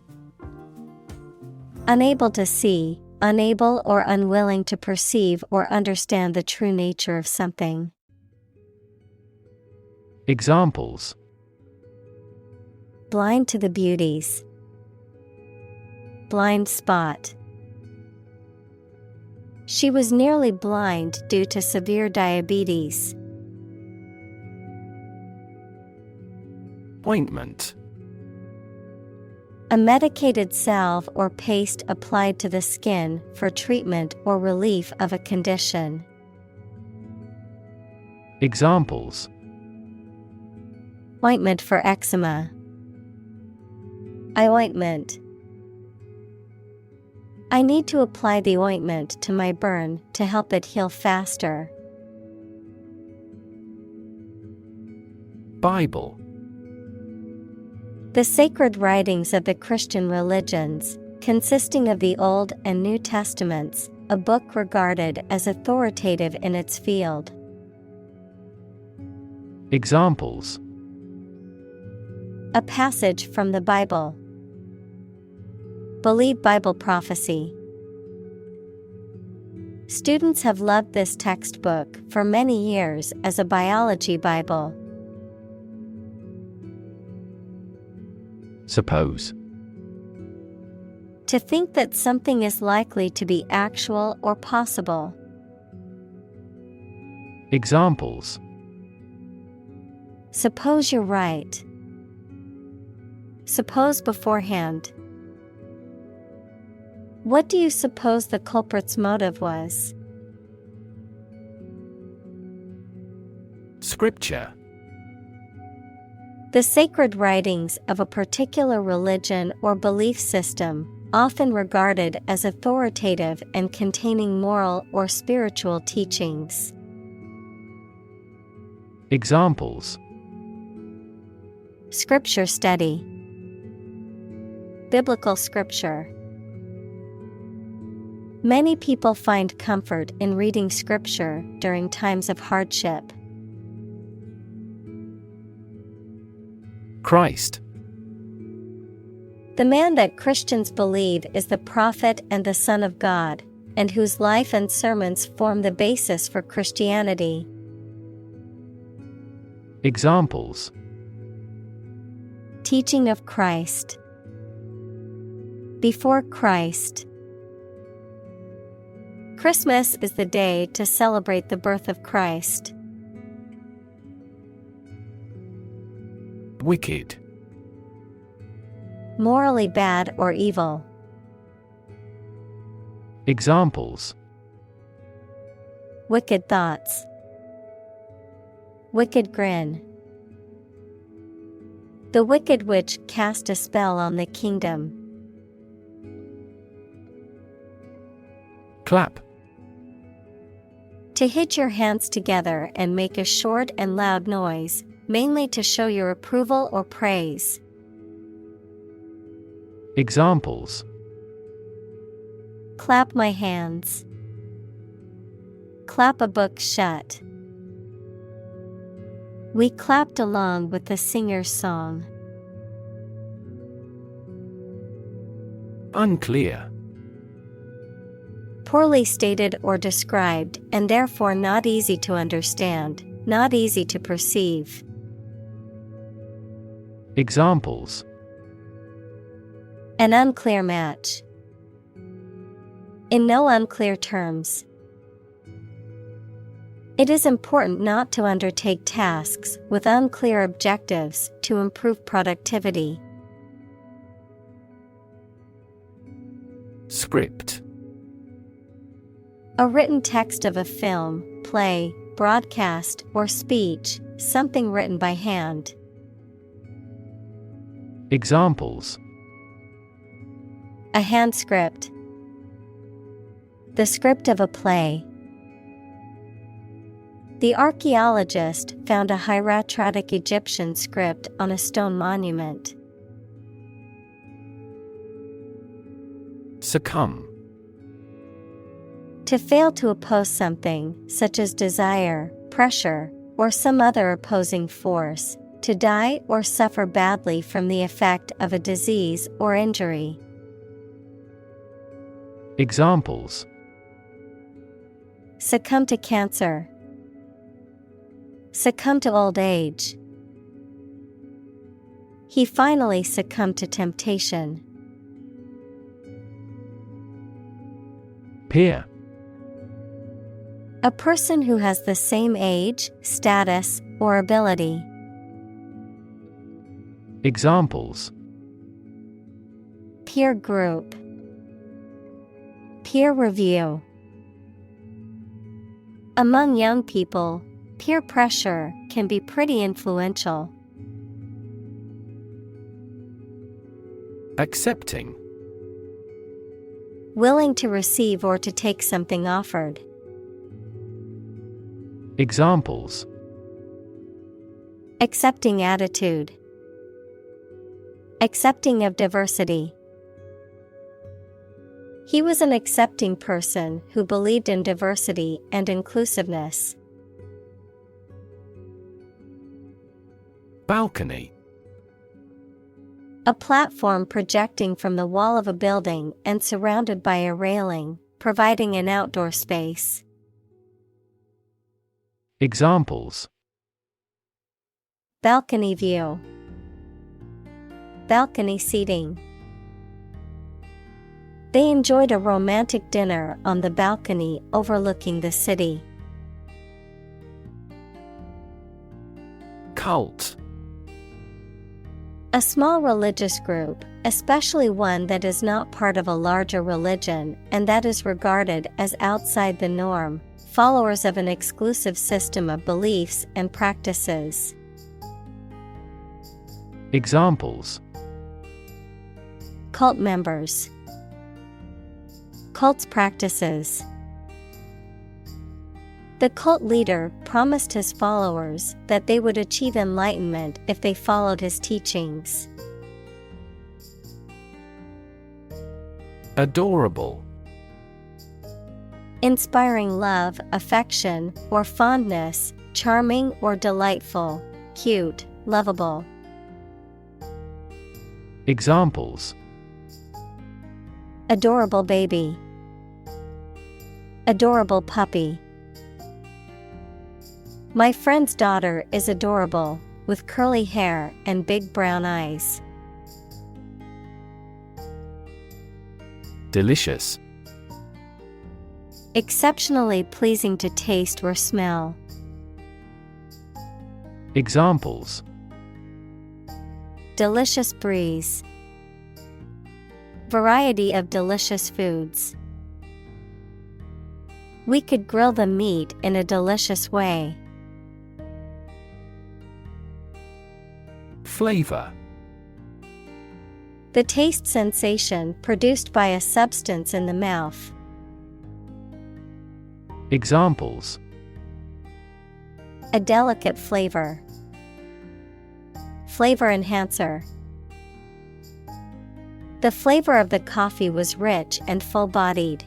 Unable to see, unable or unwilling to perceive or understand the true nature of something. Examples: Blind to the beauties, blind spot. She was nearly blind due to severe diabetes. Ointment. A medicated salve or paste applied to the skin for treatment or relief of a condition. Examples: Ointment for eczema. Eye ointment. I need to apply the ointment to my burn to help it heal faster. Bible. The sacred writings of the Christian religions, consisting of the Old and New Testaments, a book regarded as authoritative in its field. Examples: A passage from the Bible. Believe Bible prophecy. Students have loved this textbook for many years as a biology Bible. Suppose. To think that something is likely to be actual or possible. Examples: Suppose you're right. Suppose beforehand. What do you suppose the culprit's motive was? Scripture. The sacred writings of a particular religion or belief system, often regarded as authoritative and containing moral or spiritual teachings. Examples: Scripture study. Biblical scripture. Many people find comfort in reading scripture during times of hardship. Christ. The man that Christians believe is the prophet and the Son of God, and whose life and sermons form the basis for Christianity. Examples: Teaching of Christ. Before Christ. Christmas is the day to celebrate the birth of Christ. Wicked. Morally bad or evil. Examples: Wicked thoughts. Wicked grin. The wicked witch cast a spell on the kingdom. Clap. To hit your hands together and make a short and loud noise, mainly to show your approval or praise. Examples: Clap my hands. Clap a book shut. We clapped along with the singer's song. Unclear. Poorly stated or described, and therefore not easy to understand, not easy to perceive. Examples: An unclear match. In no unclear terms. It is important not to undertake tasks with unclear objectives to improve productivity. Script. A written text of a film, play, broadcast, or speech, something written by hand. Examples. A hand script. The script of a play. The archaeologist found a hieratic Egyptian script on a stone monument. Succumb. To fail to oppose something, such as desire, pressure, or some other opposing force, to die or suffer badly from the effect of a disease or injury. Examples. Succumb to cancer. Succumb to old age. He finally succumbed to temptation. Peer. A person who has the same age, status, or ability. Examples. Peer group. Peer review. Among young people, peer pressure can be pretty influential. Accepting. Willing to receive or to take something offered. Examples. Accepting attitude. Accepting of diversity. He was an accepting person who believed in diversity and inclusiveness. Balcony. A platform projecting from the wall of a building and surrounded by a railing, providing an outdoor space. Examples. Balcony view. Balcony seating. They enjoyed a romantic dinner on the balcony overlooking the city. Cult. A small religious group, especially one that is not part of a larger religion and that is regarded as outside the norm, followers of an exclusive system of beliefs and practices. Examples. Cult members. Cult's practices. The cult leader promised his followers that they would achieve enlightenment if they followed his teachings. Adorable. Inspiring love, affection, or fondness, charming or delightful, cute, lovable. Examples. Adorable baby. Adorable puppy. My friend's daughter is adorable, with curly hair and big brown eyes. Delicious. Exceptionally pleasing to taste or smell. Examples. Delicious breeze. Variety of delicious foods. We could grill the meat in a delicious way. Flavor. The taste sensation produced by a substance in the mouth. Examples. A delicate flavor. Flavor enhancer. The flavor of the coffee was rich and full-bodied.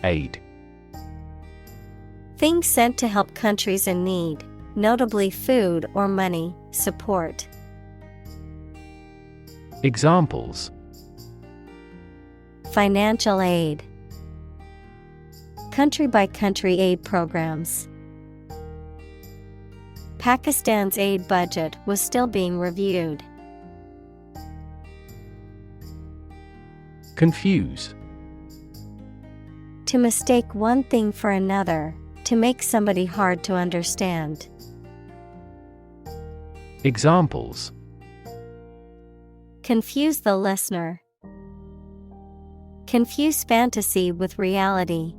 Aid. Things sent to help countries in need, notably food or money, support. Examples. Financial aid. Country-by-country aid programs. Pakistan's aid budget was still being reviewed. Confuse. To mistake one thing for another, to make somebody hard to understand. Examples: Confuse the listener. Confuse fantasy with reality.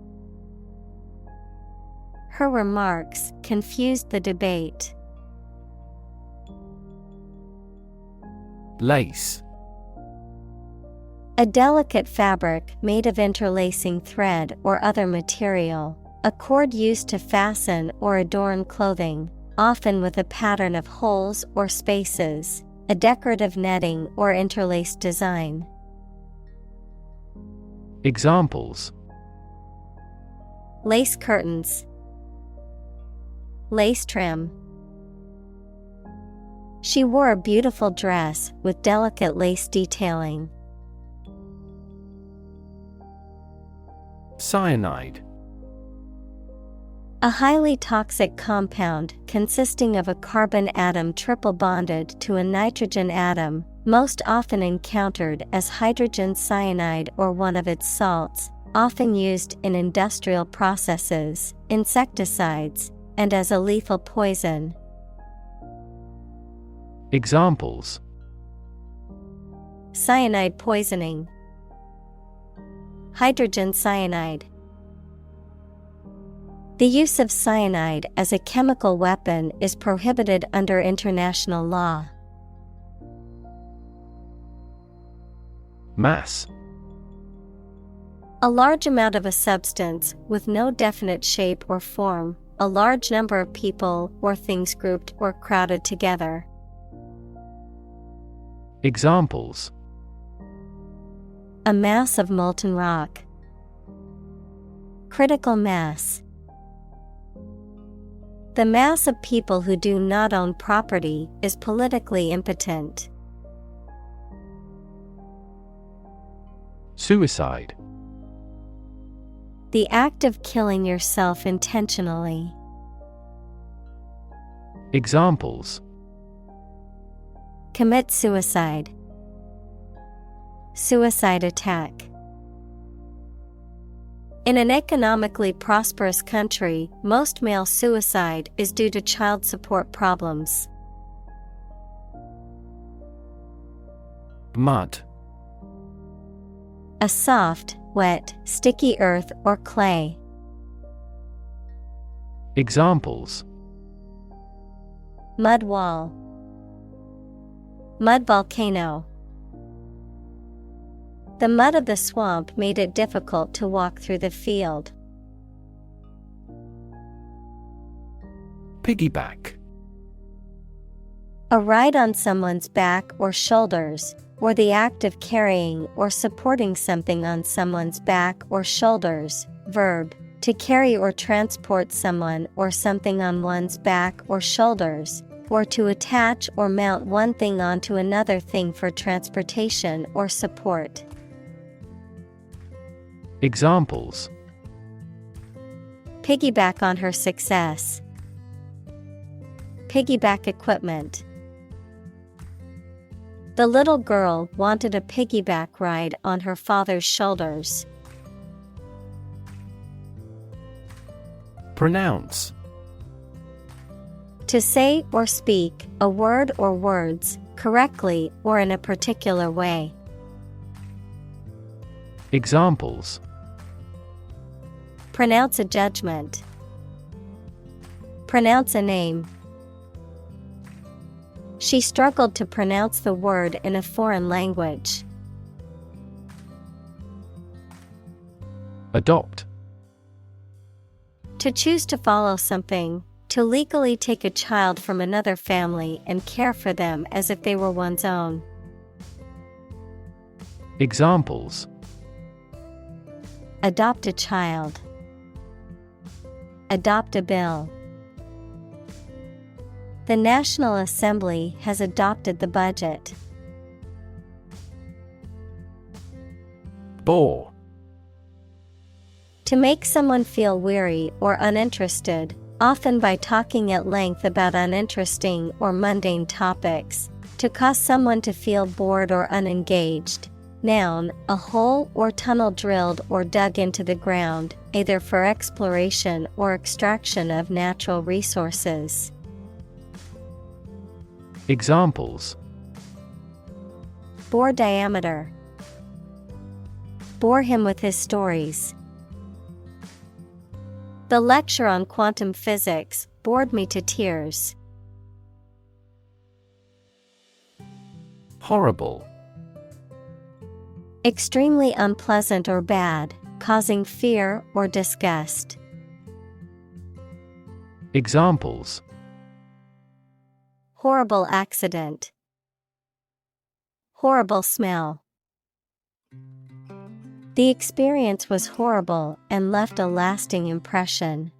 Her remarks confused the debate. Lace. A delicate fabric made of interlacing thread or other material, a cord used to fasten or adorn clothing, often with a pattern of holes or spaces, a decorative netting or interlaced design. Examples: Lace curtains. Lace trim. She wore a beautiful dress with delicate lace detailing. Cyanide. A highly toxic compound consisting of a carbon atom triple bonded to a nitrogen atom, most often encountered as hydrogen cyanide or one of its salts, often used in industrial processes, insecticides, and as a lethal poison. Examples: Cyanide poisoning. Hydrogen cyanide. The use of cyanide as a chemical weapon is prohibited under international law. Mass. A large amount of a substance with no definite shape or form, a large number of people or things grouped or crowded together. Examples: A mass of molten rock. Critical mass. The mass of people who do not own property is politically impotent. Suicide. The act of killing yourself intentionally. Examples: Commit suicide. Suicide attack. In an economically prosperous country, most male suicide is due to child support problems. Mud. A soft, wet, sticky earth or clay. Examples: Mud wall. Mud volcano. The mud of the swamp made it difficult to walk through the field. Piggyback. A ride on someone's back or shoulders, or the act of carrying or supporting something on someone's back or shoulders. Verb, to carry or transport someone or something on one's back or shoulders, or to attach or mount one thing onto another thing for transportation or support. Examples: Piggyback on her success. Piggyback equipment. The little girl wanted a piggyback ride on her father's shoulders. Pronounce. To say or speak a word or words correctly or in a particular way. Examples: Pronounce a judgment. Pronounce a name. She struggled to pronounce the word in a foreign language. Adopt. To choose to follow something, to legally take a child from another family and care for them as if they were one's own. Examples: Adopt a child. Adopt a bill. The National Assembly has adopted the budget. Bore. To make someone feel weary or uninterested, often by talking at length about uninteresting or mundane topics. To cause someone to feel bored or unengaged. Noun, a hole or tunnel drilled or dug into the ground, either for exploration or extraction of natural resources. Examples: Bore diameter. Bore him with his stories. The lecture on quantum physics bored me to tears. Horrible. Extremely unpleasant or bad, causing fear or disgust. Examples: Horrible accident. Horrible smell. The experience was horrible and left a lasting impression.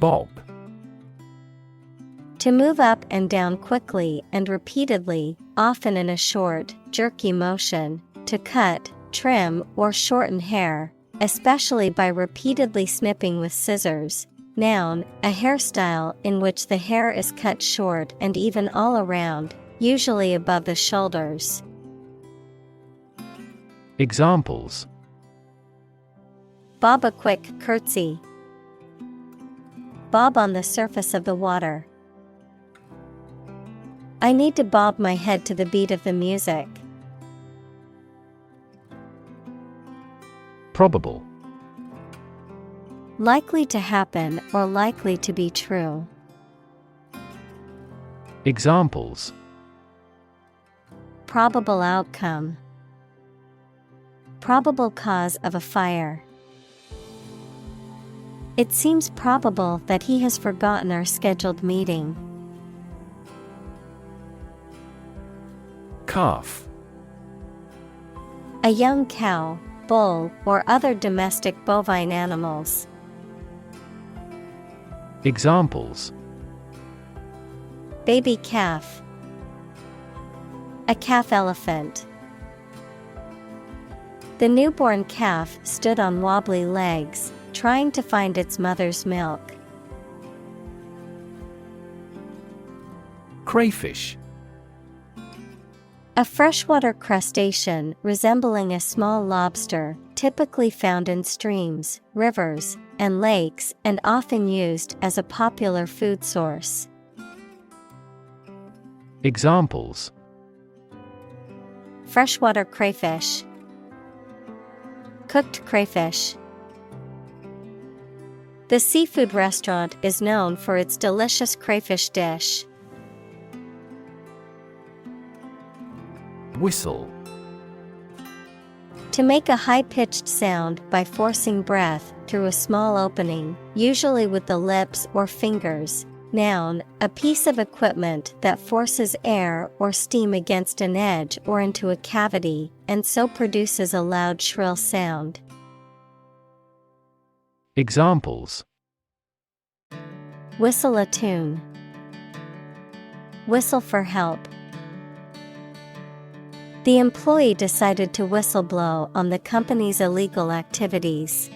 Bob. To move up and down quickly and repeatedly, often in a short, jerky motion, to cut, trim, or shorten hair, especially by repeatedly snipping with scissors. Noun, a hairstyle in which the hair is cut short and even all around, usually above the shoulders. Examples: Bob a quick curtsy. Bob on the surface of the water. I need to bob my head to the beat of the music. Probable. Likely to happen or likely to be true. Examples: Probable outcome. Probable cause of a fire. It seems probable that he has forgotten our scheduled meeting. Calf. A young cow, bull, or other domestic bovine animals. Examples: Baby calf. A calf elephant. The newborn calf stood on wobbly legs, trying to find its mother's milk. Crayfish. A freshwater crustacean resembling a small lobster, typically found in streams, rivers, and lakes, and often used as a popular food source. Examples: Freshwater crayfish. Cooked crayfish. The seafood restaurant is known for its delicious crayfish dish. Whistle. To make a high-pitched sound by forcing breath through a small opening, usually with the lips or fingers. Noun, a piece of equipment that forces air or steam against an edge or into a cavity, and so produces a loud shrill sound. Examples: Whistle a tune. Whistle for help. The employee decided to whistle-blow on the company's illegal activities.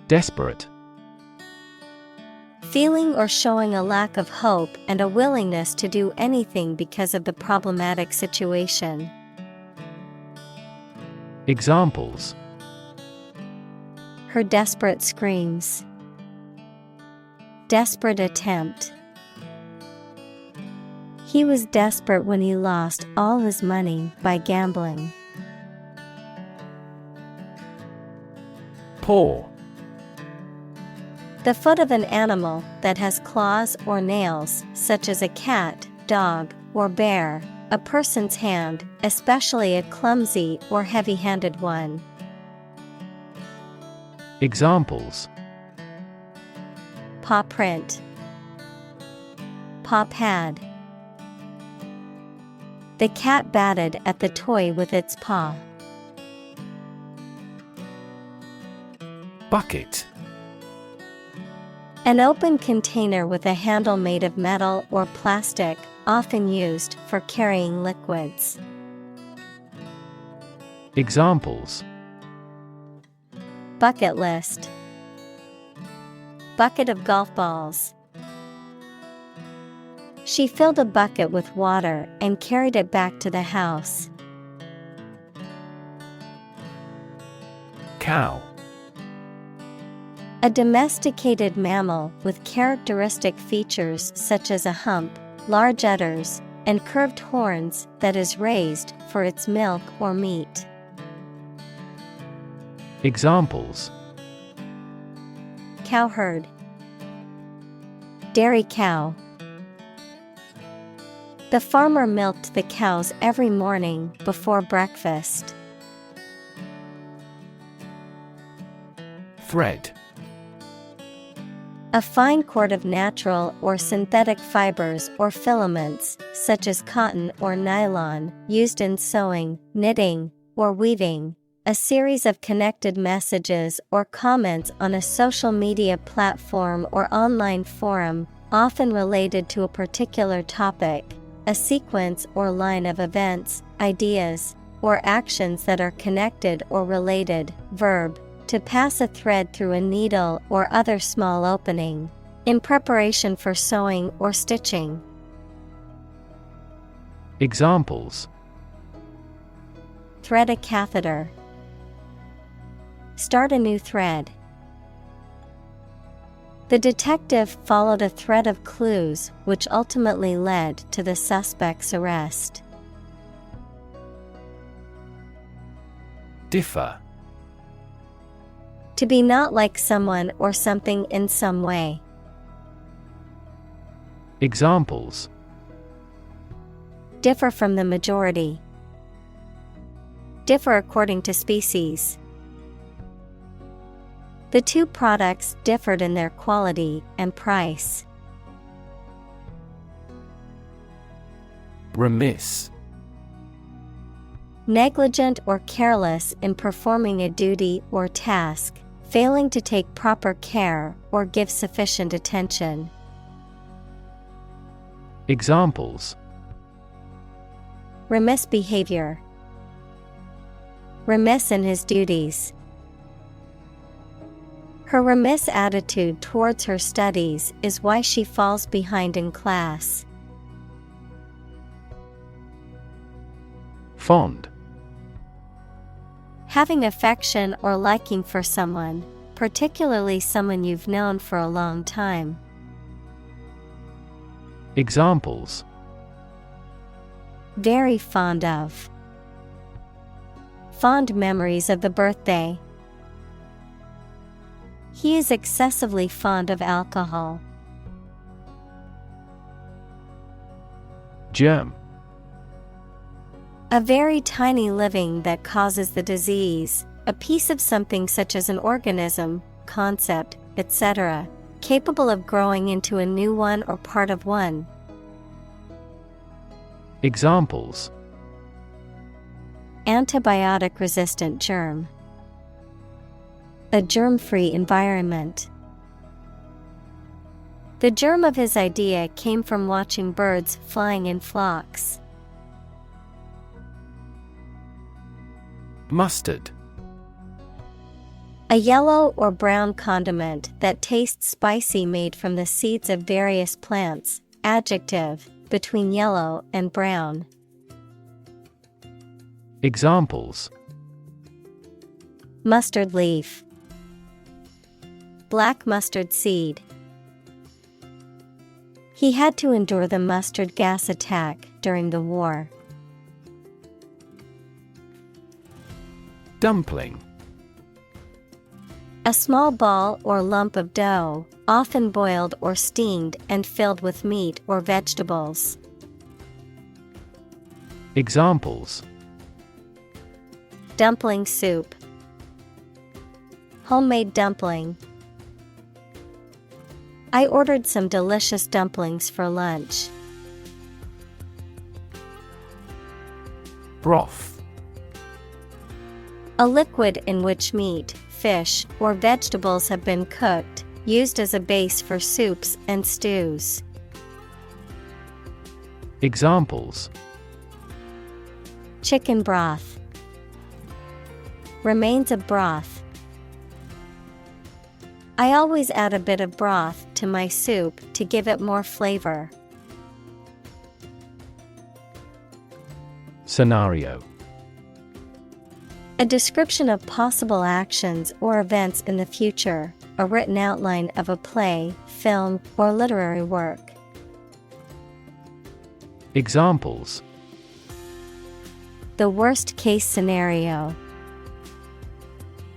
Desperate. Feeling or showing a lack of hope and a willingness to do anything because of the problematic situation. Examples: Her desperate screams. Desperate attempt. He was desperate when he lost all his money by gambling. Paw. The foot of an animal that has claws or nails, such as a cat, dog, or bear. A person's hand, especially a clumsy or heavy-handed one. Examples: Paw print. Paw pad. The cat batted at the toy with its paw. Bucket. An open container with a handle made of metal or plastic, often used for carrying liquids. Examples: Bucket list. Bucket of golf balls. She filled a bucket with water and carried it back to the house. Cow. A domesticated mammal with characteristic features such as a hump, large udders, and curved horns that is raised for its milk or meat. Examples: Cowherd, dairy cow. The farmer milked the cows every morning before breakfast. Thread. A fine cord of natural or synthetic fibers or filaments, such as cotton or nylon, used in sewing, knitting, or weaving. A series of connected messages or comments on a social media platform or online forum, often related to a particular topic. A sequence or line of events, ideas, or actions that are connected or related. Verb. To pass a thread through a needle or other small opening. In preparation for sewing or stitching. Examples: Thread a catheter. Start a new thread. The detective followed a thread of clues which ultimately led to the suspect's arrest. Differ. To be not like someone or something in some way. Examples: Differ from the majority. Differ according to species. The two products differed in their quality and price. Remiss. Negligent or careless in performing a duty or task, failing to take proper care or give sufficient attention. Examples: Remiss behavior. Remiss in his duties. Her remiss attitude towards her studies is why she falls behind in class. Fond. Having affection or liking for someone, particularly someone you've known for a long time. Examples: Very fond of. Fond memories of the birthday. He is excessively fond of alcohol. Germ. A very tiny living that causes the disease, a piece of something such as an organism, concept, etc., capable of growing into a new one or part of one. Examples: Antibiotic-resistant germ. A germ-free environment. The germ of his idea came from watching birds flying in flocks. Mustard. A yellow or brown condiment that tastes spicy, made from the seeds of various plants. Adjective, between yellow and brown. Examples: Mustard leaf. Black mustard seed. He had to endure the mustard gas attack during the war. Dumpling. A small ball or lump of dough, often boiled or steamed and filled with meat or vegetables. Examples: Dumpling soup. Homemade dumpling. I ordered some delicious dumplings for lunch. Broth. A liquid in which meat, fish, or vegetables have been cooked, used as a base for soups and stews. Examples: Chicken broth. Remains of broth. I always add a bit of broth to my soup to give it more flavor. Scenario. A description of possible actions or events in the future, a written outline of a play, film, or literary work. Examples: The worst case scenario.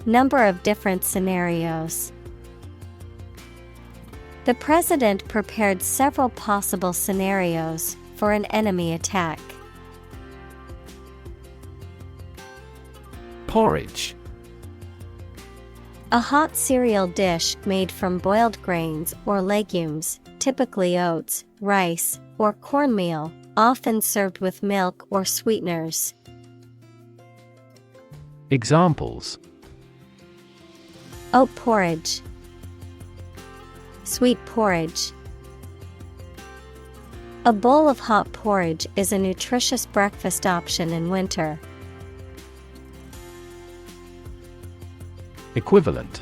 Number of different scenarios. The president prepared several possible scenarios for an enemy attack. Porridge. A hot cereal dish made from boiled grains or legumes, typically oats, rice, or cornmeal, often served with milk or sweeteners. Examples: Oat porridge. Sweet porridge. A bowl of hot porridge is a nutritious breakfast option in winter. Equivalent.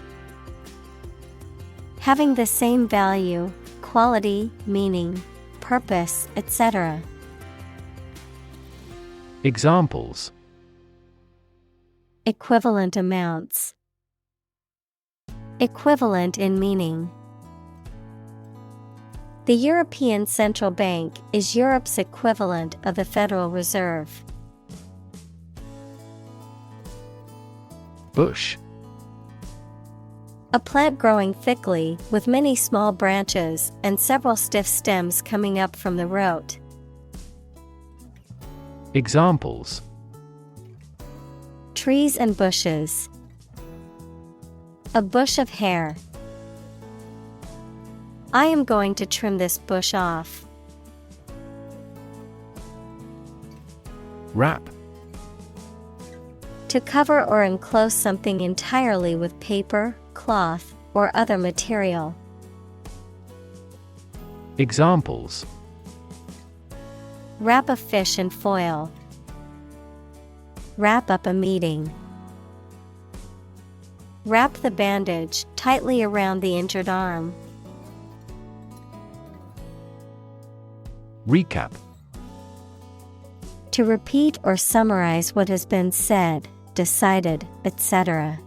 Having the same value, quality, meaning, purpose, etc. Examples: Equivalent amounts. Equivalent in meaning. The European Central Bank is Europe's equivalent of the Federal Reserve. Bush. A plant growing thickly with many small branches and several stiff stems coming up from the root. Examples: Trees and bushes. A bush of hair. I am going to trim this bush off. Wrap. To cover or enclose something entirely with paper, cloth, or other material. Examples: Wrap a fish in foil. Wrap up a meeting. Wrap the bandage tightly around the injured arm. Recap. To repeat or summarize what has been said, decided, etc.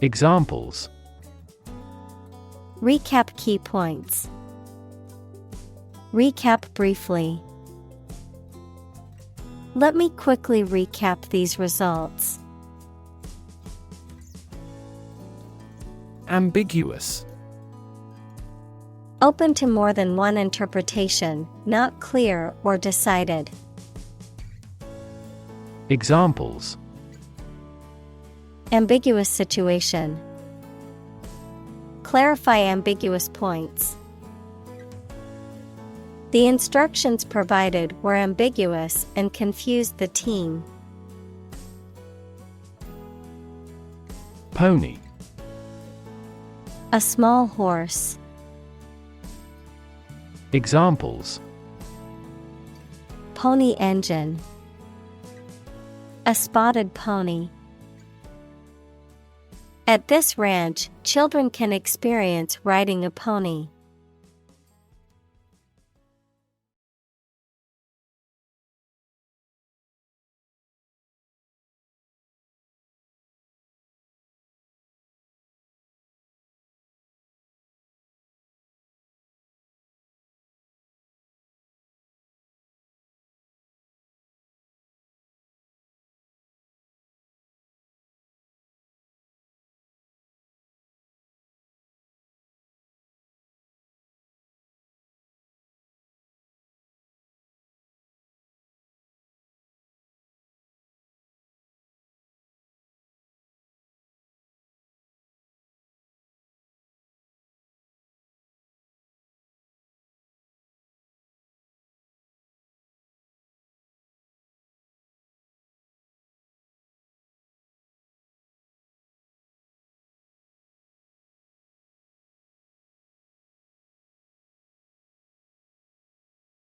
Examples: Recap key points. Recap briefly. Let me quickly recap these results. Ambiguous. Open to more than one interpretation, not clear or decided. Examples: Ambiguous situation. Clarify ambiguous points. The instructions provided were ambiguous and confused the team. Pony. A small horse. Examples: Pony engine. A spotted pony. At this ranch, children can experience riding a pony.